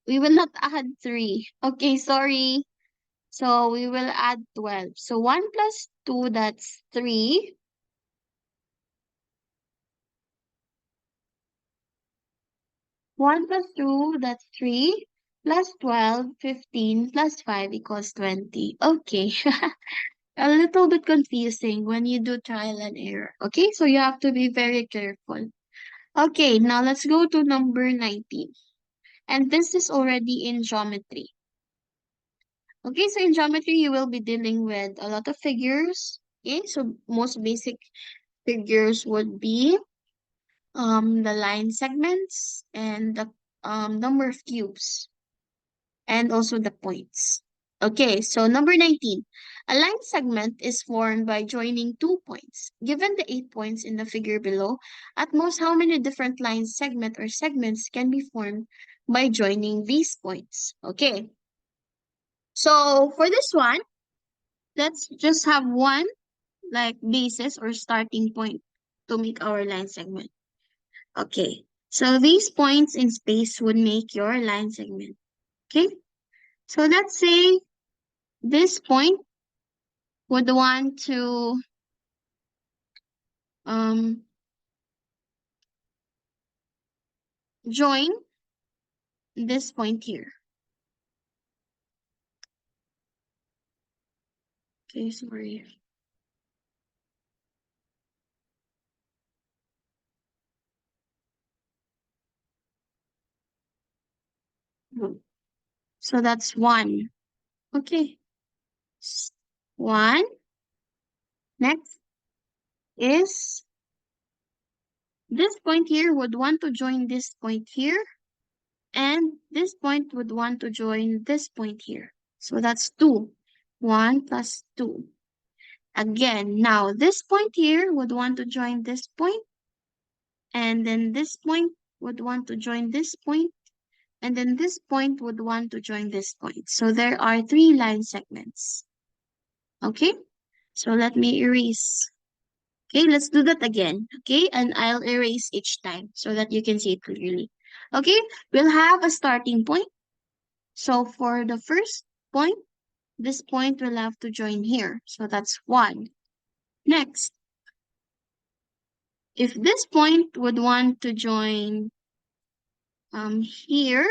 We will not add 3. Okay, sorry. So we will add 12. So 1 plus 2, that's 3. 1 plus 2, that's 3. Plus 12, 15, plus 5 equals 20. Okay. A little bit confusing when you do trial and error. Okay, so you have to be very careful. Okay, now let's go to number 19. And this is already in geometry. Okay, so in geometry, you will be dealing with a lot of figures. Okay, so most basic figures would be the line segments and the number of cubes and also the points. Okay, so number 19. A line segment is formed by joining 2 points. Given the 8 points in the figure below, at most how many different line segment or segments can be formed by joining these points? Okay, so for this one, let's just have one like basis or starting point to make our line segment. Okay, so these points in space would make your line segment. Okay, so let's say this point would want to um join this point here. Okay, sorry. So that's one. Okay, 1, Next is this point here would want to join this point here, and this point would want to join this point here. So that's 2. 1 plus 2. Again, now this point here would want to join this point, and then this point would want to join this point, and then this point would want to join this point. So there are 3 line segments. Okay? So let me erase. Okay, let's do that again. Okay, and I'll erase each time so that you can see it clearly. Okay, we'll have a starting point. So for the first point, this point will have to join here. So that's 1. Next, if this point would want to join here,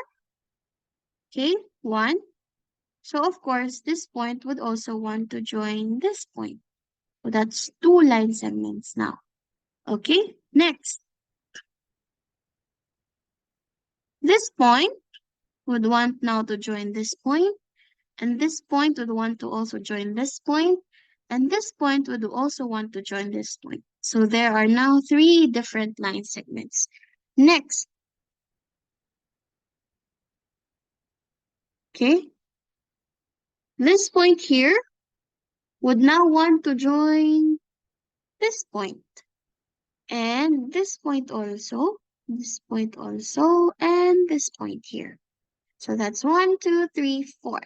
okay, 1. So of course, this point would also want to join this point. So that's 2 line segments now. Okay, next, this point would want now to join this point, and this point would want to also join this point, and this point would also want to join this point. So there are now 3 different line segments. Next, okay, this point here would now want to join this point, and this point also, and this point here. So that's 1, 2, 3, 4.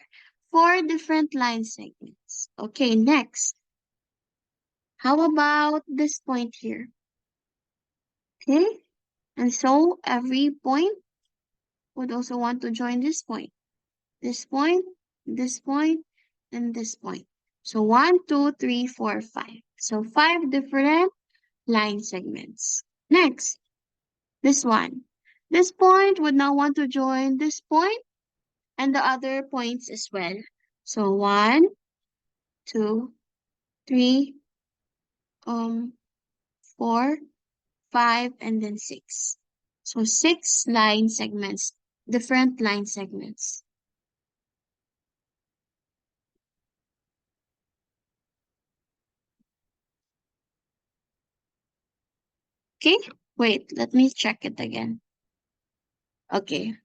4 different line segments. Okay, next. How about this point here? Okay, and so every point would also want to join this point, this point, this point, and this point. So 1, 2, 3, 4, 5. So 5 different line segments. Next, this one. This point would now want to join this point and the other points as well. So 1, 2, 3, 4, 5, and then 6. So 6 line segments, different line segments. Okay, wait, let me check it again. Okay,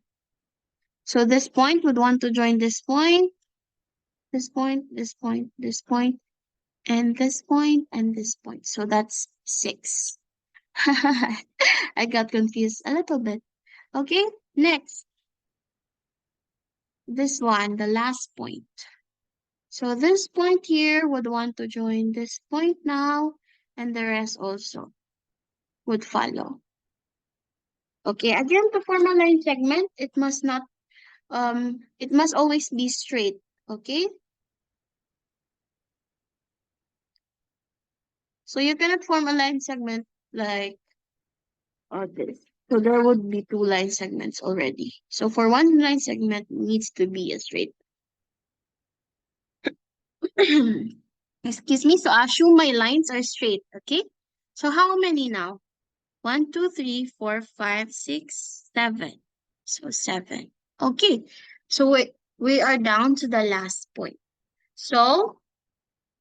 so this point would want to join this point, this point, this point, this point, and this point, and this point. So that's 6. I got confused a little bit. Okay, next, this one, the last point. So this point here would want to join this point now, and the rest also would follow. Okay, again, to form a line segment, it must always be straight. Okay, so you cannot form a line segment like this. So there would be 2 line segments already. So for one line segment needs to be a straight. Excuse me. So assume my lines are straight. Okay. So how many now? 1, 2, 3, 4, 5, 6, 7. So 7. Okay. So we are down to the last point. So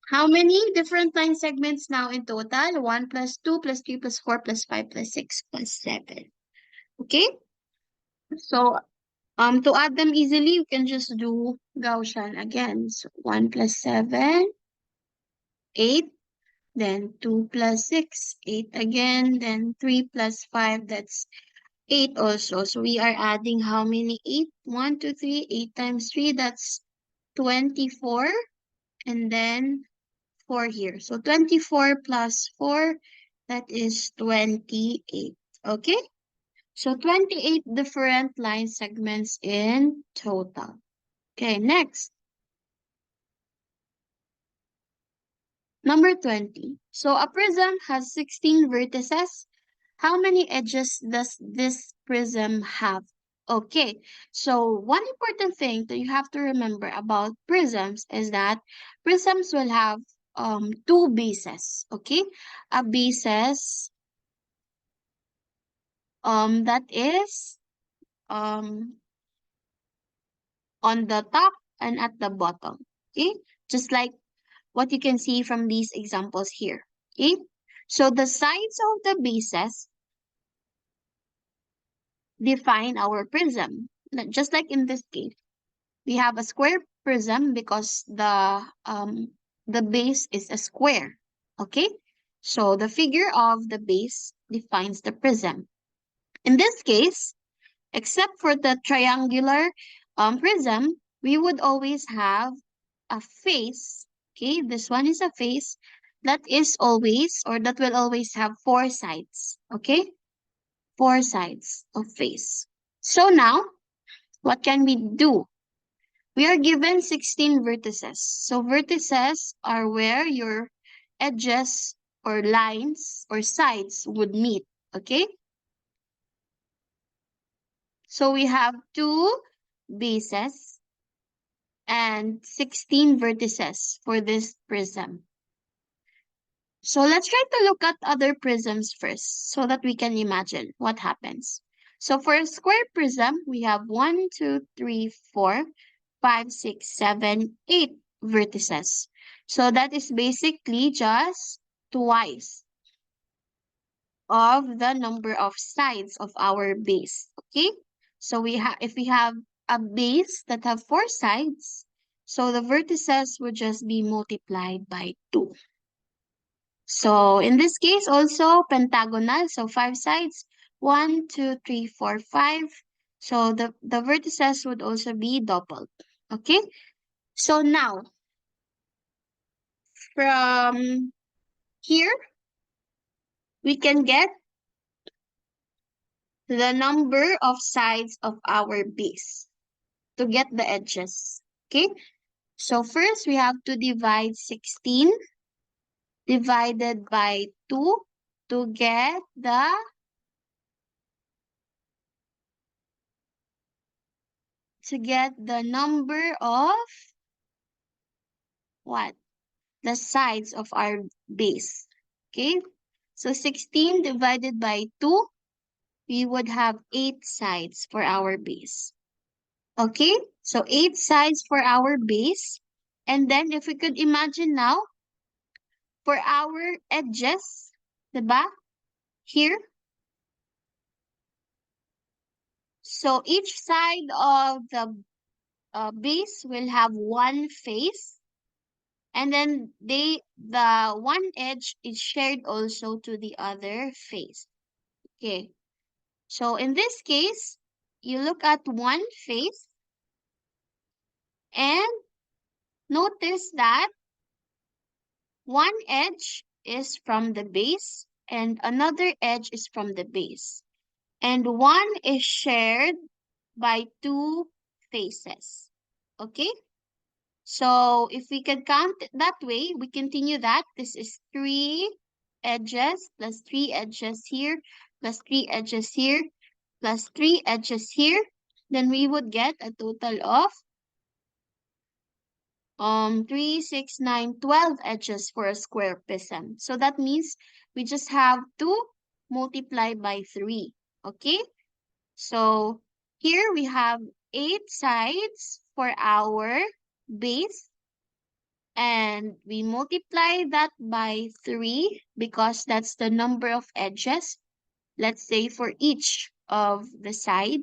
how many different line segments now in total? 1 plus 2 plus 3 plus 4 plus 5 plus 6 plus 7. Okay? So to add them easily, you can just do Gaussian again. So 1 plus 7, 8. Then 2 plus 6, 8 again. Then 3 plus 5, that's 8 also. So we are adding how many 8? 1, 2, 3, 8 times 3, that's 24. And then 4 here. So 24 plus 4, that is 28. Okay? So 28 different line segments in total. Okay, next. Number 20. So a prism has 16 vertices. How many edges does this prism have? Okay, so one important thing that you have to remember about prisms is that prisms will have 2 bases. Okay, a basis that is um on the top and at the bottom. Okay, just like what you can see from these examples here. Okay? So the sides of the bases define our prism. Just like in this case, we have a square prism because the base is a square. Okay? So the figure of the base defines the prism. In this case, except for the triangular prism, we would always have a face. Okay, this one is a face that is always, or that will always have four sides. Okay, four sides of face. So now, what can we do? We are given 16 vertices. So vertices are where your edges or lines or sides would meet. Okay, so we have two bases and 16 vertices for this prism. So let's try to look at other prisms first so that we can imagine what happens. So for a square prism, we have 1, 2, 3, 4, 5, 6, 7, 8 vertices. So that is basically just twice of the number of sides of our base. Okay? So if we have a base that have four sides, so the vertices would just be multiplied by 2. So in this case also pentagonal, so 5 sides, 1, 2, 3, 4, 5. So the vertices would also be doubled. Okay? So now from here we can get the number of sides of our base to get the edges. Okay? So first we have to divide 16 divided by 2 to get the number of what? The sides of our base. Okay? So 16 divided by 2, we would have 8 sides for our base. Okay? So 8 sides for our base. And then if we could imagine now, for our edges, diba? Here. So each side of the base will have one face. And then the one edge is shared also to the other face. Okay. So in this case, you look at one face and notice that one edge is from the base and another edge is from the base. And one is shared by two faces. Okay? So if we can count it that way, we continue that. This is 3 edges plus 3 edges here plus 3 edges here plus 3 edges here. Then we would get a total of 3, 6, 9, 12 edges for a square prism. So that means we just have to multiply by 3. Okay? So here we have 8 sides for our base. And we multiply that by 3 because that's the number of edges. Let's say for each of the side.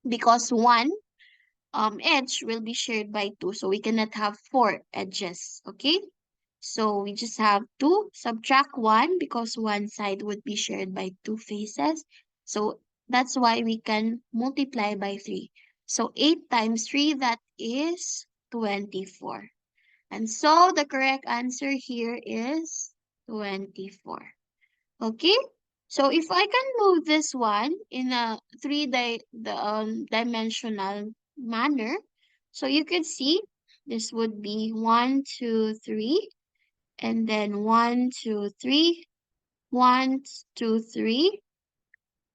Because one edge will be shared by 2. So we cannot have 4 edges. Okay? So we just have to subtract 1 because one side would be shared by 2 faces. So that's why we can multiply by 3. So 8 times 3, that is 24. And so the correct answer here is 24. Okay? So if I can move this one in a dimensional manner, so you can see this would be 1, 2, 3, and then 1, 2, 3, 1, 2, 3,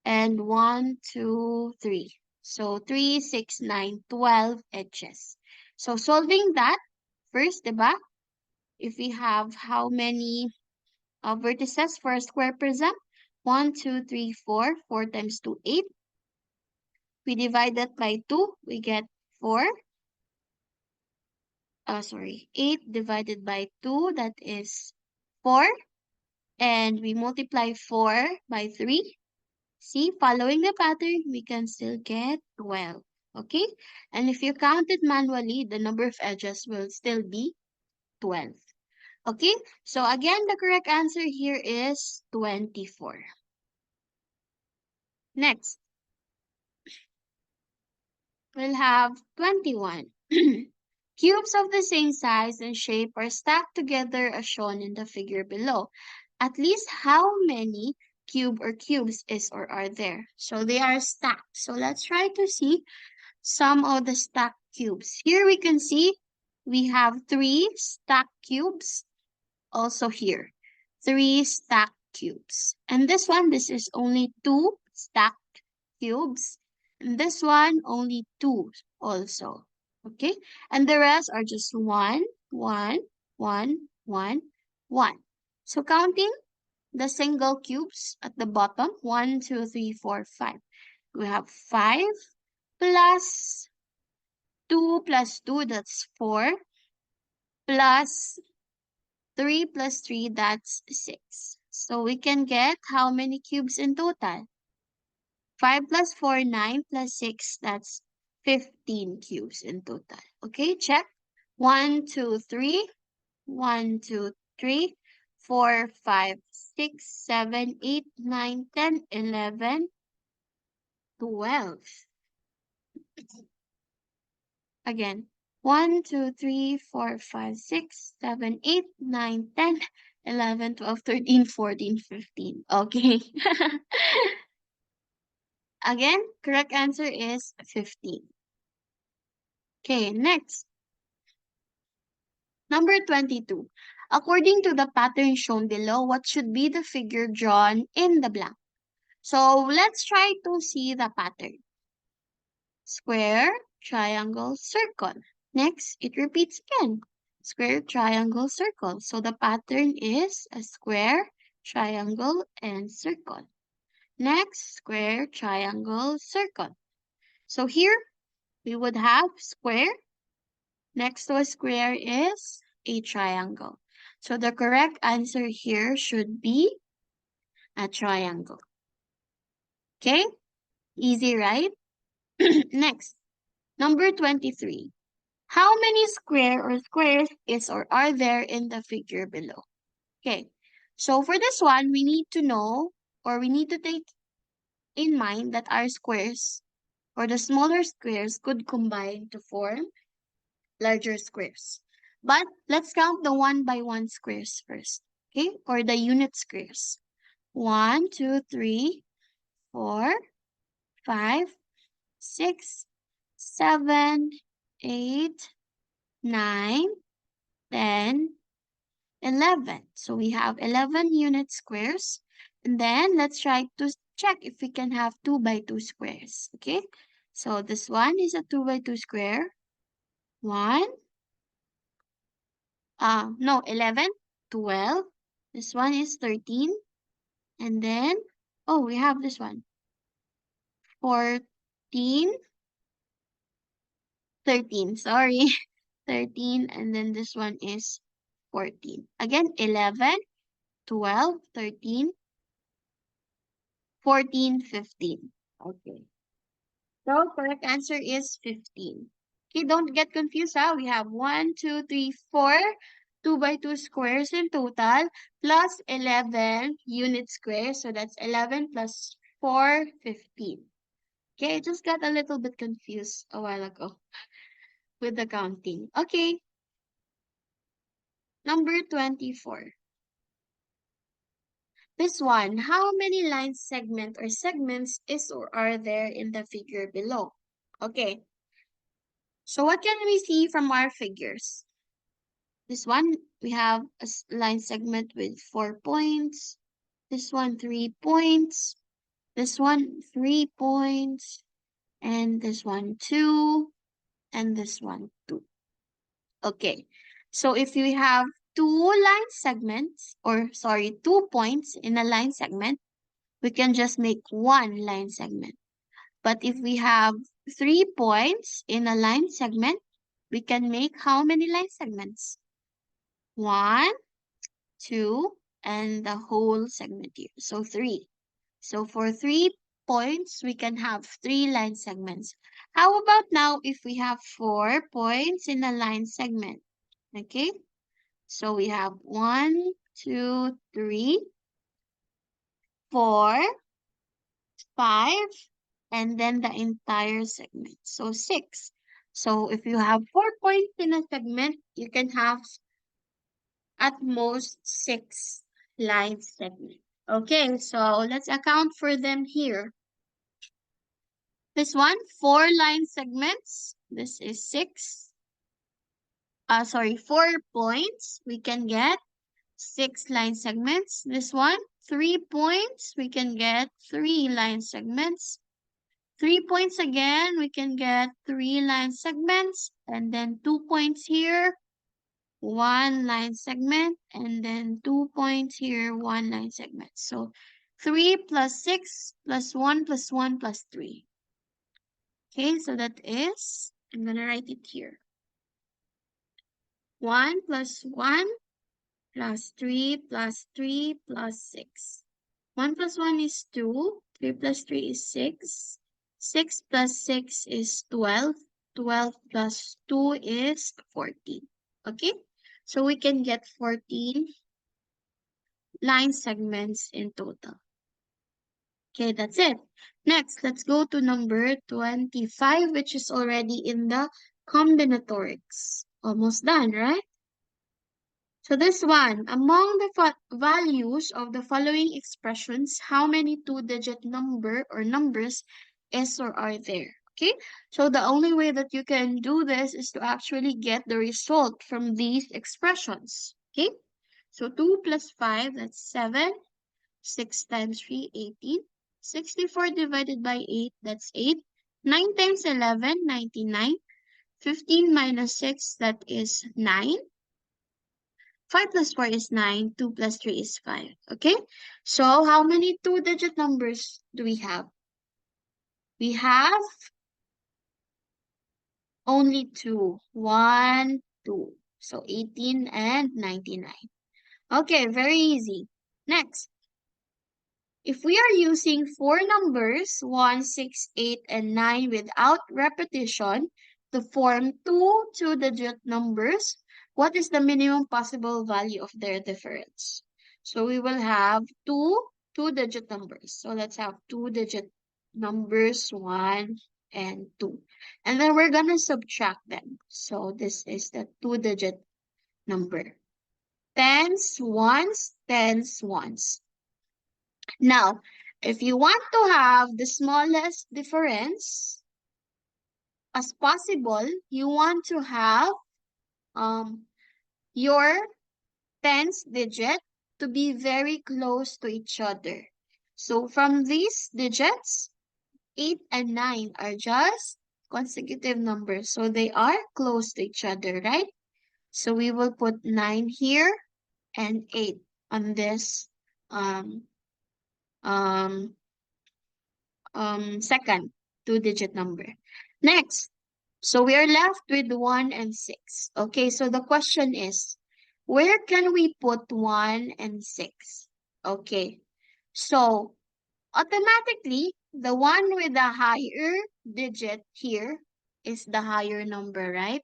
and 1, 2, 3. So 3, 6, 9, 12 edges. So solving that, first, diba? If we have how many vertices for a square prism? 1, 2, 3, 4. 4 times 2, 8. We divide that by 2. We get 4. 8 divided by 2, that is 4. And we multiply 4 by 3. See, following the pattern, we can still get 12. Okay? And if you count it manually, the number of edges will still be 12. Okay? So again, the correct answer here is 24. Next, we'll have 21. Cubes of the same size and shape are stacked together as shown in the figure below. At least how many cube or cubes is or are there? So they are stacked. So let's try to see some of the stacked cubes. Here we can see we have 3 stacked cubes. Also here, 3 stacked cubes. And this is only 2 stacked cubes. And this one, only 2 also. Okay? And the rest are just 1, 1, 1, 1, 1. So counting the single cubes at the bottom, 1, 2, 3, 4, 5. We have 5 plus 2 plus 2, that's 4, plus 3 plus 3, that's 6. So we can get how many cubes in total? 5 plus 4, 9 plus 6, that's 15 cubes in total. Okay, check. 1, 2, 3, 1, 2, 3, 4, 5, 6, 7, 8, 9, 10, 11, 12. Again, 1, 2, 3, 4, 5, 6, 7, 8, 9, 10, 11, 12, 13, 14, 15. Okay. Again, correct answer is 15. Okay, next. Number 22. According to the pattern shown below, what should be the figure drawn in the blank? So let's try to see the pattern. Square, triangle, circle. Next, it repeats again. Square, triangle, circle. So the pattern is a square, triangle, and circle. Next, square, triangle, circle. So here, we would have square. Next to a square is a triangle. So the correct answer here should be a triangle. Okay? Easy, right? Next, number 23. How many square or squares is or are there in the figure below? Okay, so for this one, we need to know or we need to take in mind that our squares or the smaller squares could combine to form larger squares. But let's count the 1 by 1 squares first, okay, or the unit squares. 1, 2, 3, 4, 5, 6, 7, 8, 9, 10, 11. So we have 11 unit squares. And then let's try to check if we can have 2 by 2 squares. Okay. So this one is a 2 by 2 square. 1. No, 11, 12. This one is 13. And then, oh, we have this one. 14, 13, sorry. 13. And then this one is 14. Again, 11, 12, 13, 14, 15. Okay. So correct answer is 15. Okay, don't get confused. We have 1, 2, 3, 4, 2 by 2 squares in total, plus 11 unit squares. So that's 11 plus 4, 15. Okay, I just got a little bit confused a while ago with the counting. Okay, number 24. This one, how many line segment or segments is or are there in the figure below? Okay, so what can we see from our figures? This one, we have a line segment with 4 points. This one, 3 points. This one, 3 points. And this one, 2. And this one, 2. Okay, so if we have 2 line segments, or sorry, 2 points in a line segment, we can just make 1 line segment. But if we have 3 points in a line segment, we can make how many line segments? 1, 2, and the whole segment here. So 3. So for 3 points, we can have 3 line segments. How about now if we have 4 points in a line segment? Okay, so we have 1, 2, 3, 4, 5, and then the entire segment. So 6. So if you have 4 points in a segment, you can have at most 6 line segments. Okay, so let's account for them here. This one, 4 line segments. This is 4 points. We can get 6 line segments. This one, 3 points. We can get 3 line segments. 3 points again, we can get 3 line segments. And then 2 points here, 1 line segment. And then 2 points here, 1 line segment. So 3 plus 6 plus 1 plus 1 plus 3. Okay, so that is, I'm going to write it here. 1 plus 1 plus 3 plus 3 plus 6. 1 plus 1 is 2. 3 plus 3 is 6. 6 plus 6 is 12. 12 plus 2 is 14. Okay? So we can get 14 line segments in total. Okay, that's it. Next, let's go to number 25, which is already in the combinatorics. Almost done, right? So this one, among the values of the following expressions, how many two-digit number or numbers is or are there? Okay, so the only way that you can do this is to actually get the result from these expressions. Okay, so 2 plus 5, that's 7. 6 times 3, 18. 64 divided by 8, that's 8. 9 times 11, 99. 15 minus 6, that is 9. 5 plus 4 is 9. 2 plus 3 is 5. Okay? So, how many two-digit numbers do we have? We have only 2. 1, 2. So, 18 and 99. Okay, very easy. Next, if we are using 4 numbers, 1, 6, 8, and 9 without repetition to form two-digit numbers, what is the minimum possible value of their difference? So we will have two-digit numbers. So let's have two-digit numbers, 1 and 2. And then we're going to subtract them. So this is the two-digit number. Tens, ones, tens, ones. Now, if you want to have the smallest difference as possible, you want to have your tens digit to be very close to each other. So from these digits, 8 and 9 are just consecutive numbers. So they are close to each other, right? So we will put 9 here and 8 on this second two-digit number. Next, so we are left with 1 and 6. Okay, so the question is, where can we put 1 and 6? Okay, so automatically, the one with the higher digit here is the higher number, right?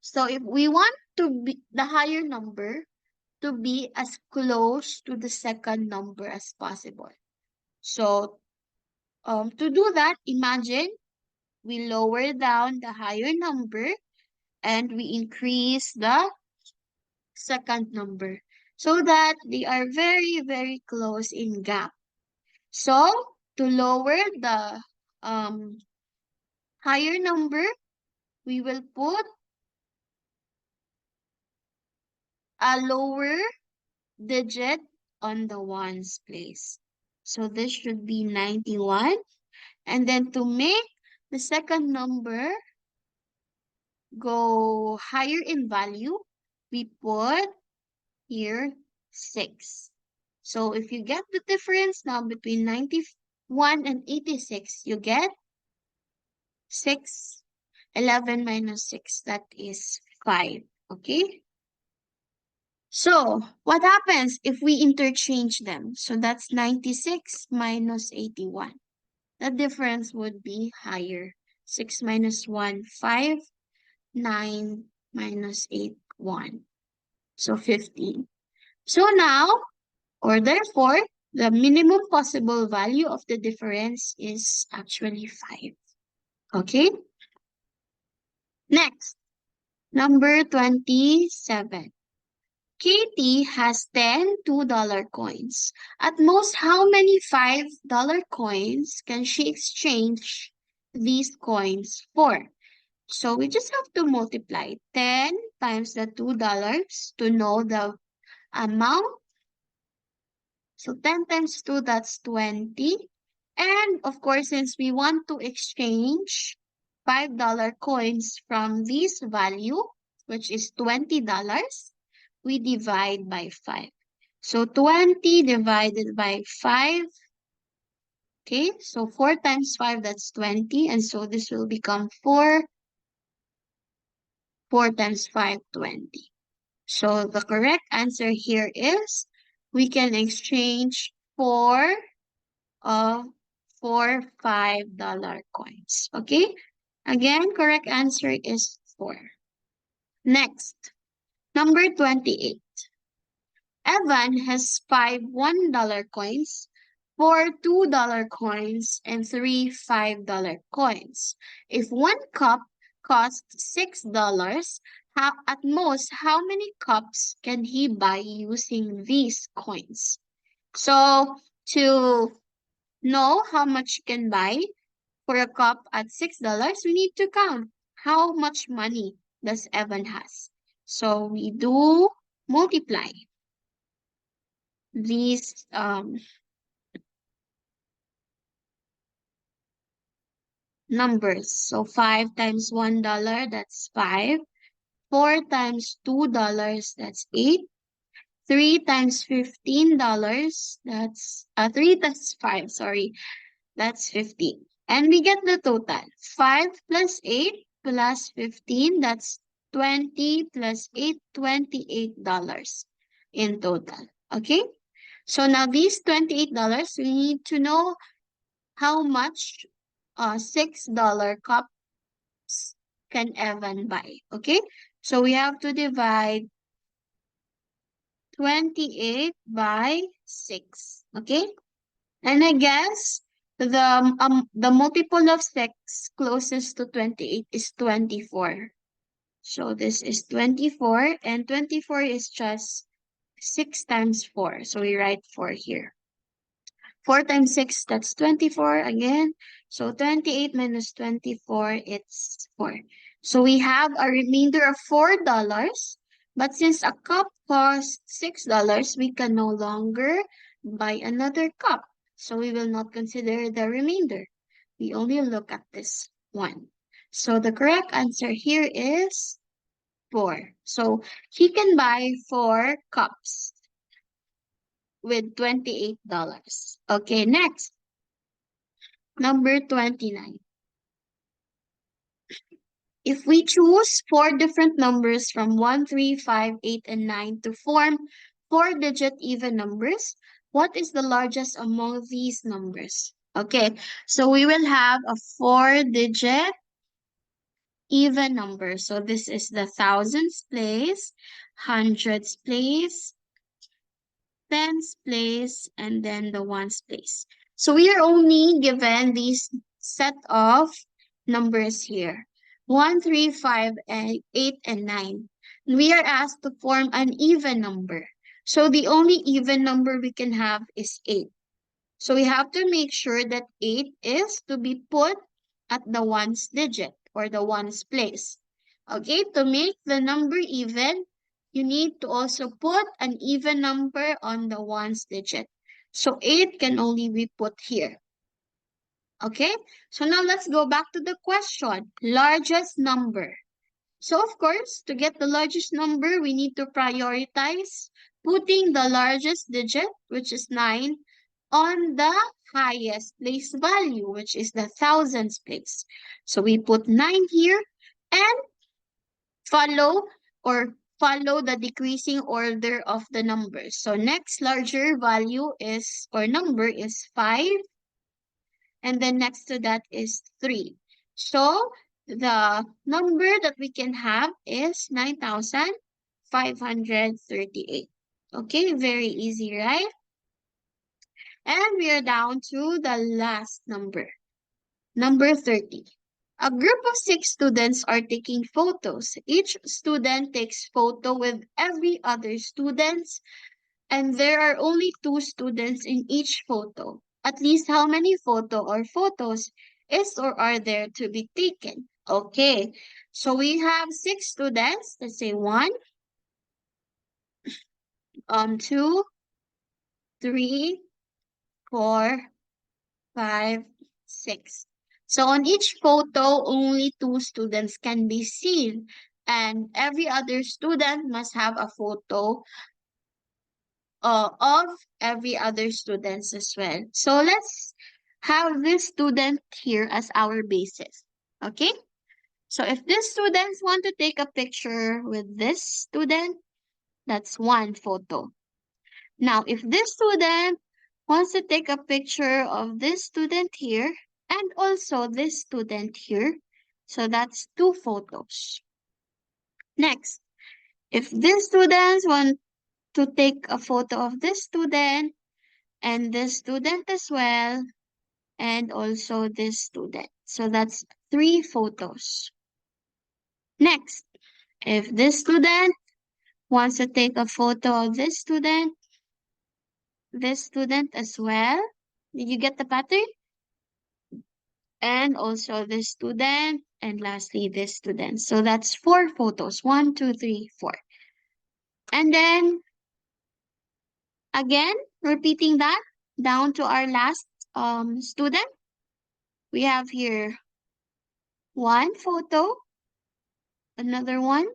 So if we want to be the higher number to be as close to the second number as possible. So to do that, imagine we lower down the higher number and we increase the second number so that they are very, very close in gap. So to lower the higher number, we will put a lower digit on the ones place. So this should be 91. And then to make the second number go higher in value, we put here 6. So if you get the difference now between 91 and 86, you get 6. 11 minus 6, that is 5. Okay? So, what happens if we interchange them? So, that's 96 minus 81. The difference would be higher. 6 minus 1, 5. 9 minus 8, 1. So, 15. So, now, or therefore, the minimum possible value of the difference is actually 5. Okay? Next, number 27. Katie has 10 $2 coins. At most, how many $5 coins can she exchange these coins for? So we just have to multiply 10 times the $2 to know the amount. So 10 times 2, that's 20. And of course, since we want to exchange $5 coins from this value, which is $20, we divide by 5. So 20 divided by 5. Okay, so 4 times 5, that's 20. And so this will become 4. 4 times 5, 20. So the correct answer here is we can exchange 4 of 4 $5 coins. Okay? Again, correct answer is 4. Next, number 28. Evan has 5 $1 coins, 4 $2 coins, and 3 $5 coins. If one cup costs $6, at most, how many cups can he buy using these coins? So, to know how much you can buy for a cup at $6, we need to count how much money does Evan has. So, we do multiply these numbers. So 5 times $1, that's 5. 4 times $2, that's 8. 3 times $15, that's 3 times 5, sorry, that's 15. And we get the total. 5 plus 8 plus 15, that's 20 plus 8, $28 in total. Okay? So now these $28, we need to know how much $6 cups can Evan buy. Okay? So we have to divide 28 by 6. Okay? And I guess the multiple of 6 closest to 28 is 24. So this is 24, and 24 is just 6 times 4. So we write 4 here. 4 times 6, that's 24 again. So 28 minus 24, it's 4. So we have a remainder of $4. But since a cup costs $6, we can no longer buy another cup. So we will not consider the remainder. We only look at this one. So the correct answer here is 4. So he can buy 4 cups with $28. Okay, next. Number 29. If we choose 4 different numbers from 1, 3, 5, 8, and 9 to form 4-digit even numbers, what is the largest among these numbers? Okay, so we will have a 4-digit even number. So this is the thousands place, hundreds place, tens place, and then the ones place. So we are only given these set of numbers here. 1, 3, 5, 8, and 9. We are asked to form an even number. So the only even number we can have is 8. So we have to make sure that 8 is to be put at the ones digit or the ones place. Okay, to make the number even, you need to also put an even number on the ones digit. So 8 can only be put here. Okay, so now let's go back to the question. Largest number. So of course, to get the largest number, we need to prioritize putting the largest digit, which is 9, on the highest place value, which is the thousands place. So we put 9 here. and follow follow the decreasing order of the numbers. So next larger value is or number is 5, and then next to that is 3. So the number that we can have is 9,538. Okay, very easy, right? And we are down to the last number. Number 30. A group of 6 students are taking photos. Each student takes photo with every other student, and there are only 2 students in each photo. At least how many photo or photos is or are there to be taken? Okay, so we have 6 students. Let's say 1, 2, 3, 4, 5, 6. So on each photo, only 2 students can be seen, and every other student must have a photo of every other students as well. So let's have this student here as our basis. Okay? So if this students want to take a picture with this student, that's 1 photo. Now, if this student wants to take a picture of this student here and also this student here, so that's 2 photos. Next, if this students want to take a photo of this student and this student as well, and also this student. So that's 3 photos. Next, if this student wants to take a photo of this student as well, did you get the pattern? And also this student, and lastly this student. So that's 4 photos. 1, 2, 3, 4. And then again, repeating that down to our last student. We have here 1 photo, another 1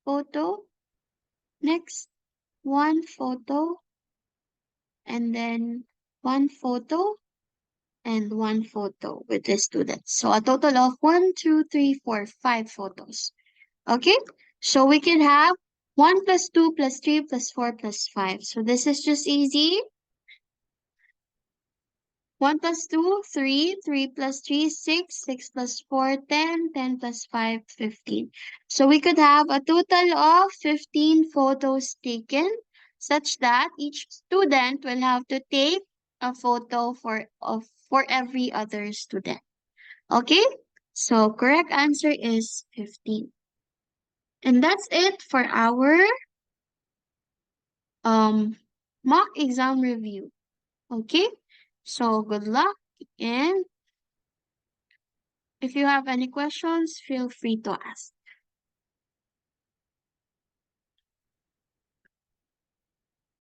photo, next 1 photo, and then 1 photo, and 1 photo with the student. So a total of 1, 2, 3, 4, 5 photos. Okay, so we can have 1 plus 2 plus 3 plus 4 plus 5. So this is just easy. 1 plus 2, 3, 3 plus 3, 6, 6 plus 4, 10, 10 plus 5, 15. So we could have a total of 15 photos taken, such that each student will have to take a photo for every other student. Okay? So correct answer is 15. And that's it for our mock exam review. Okay? So good luck, and if you have any questions, feel free to ask.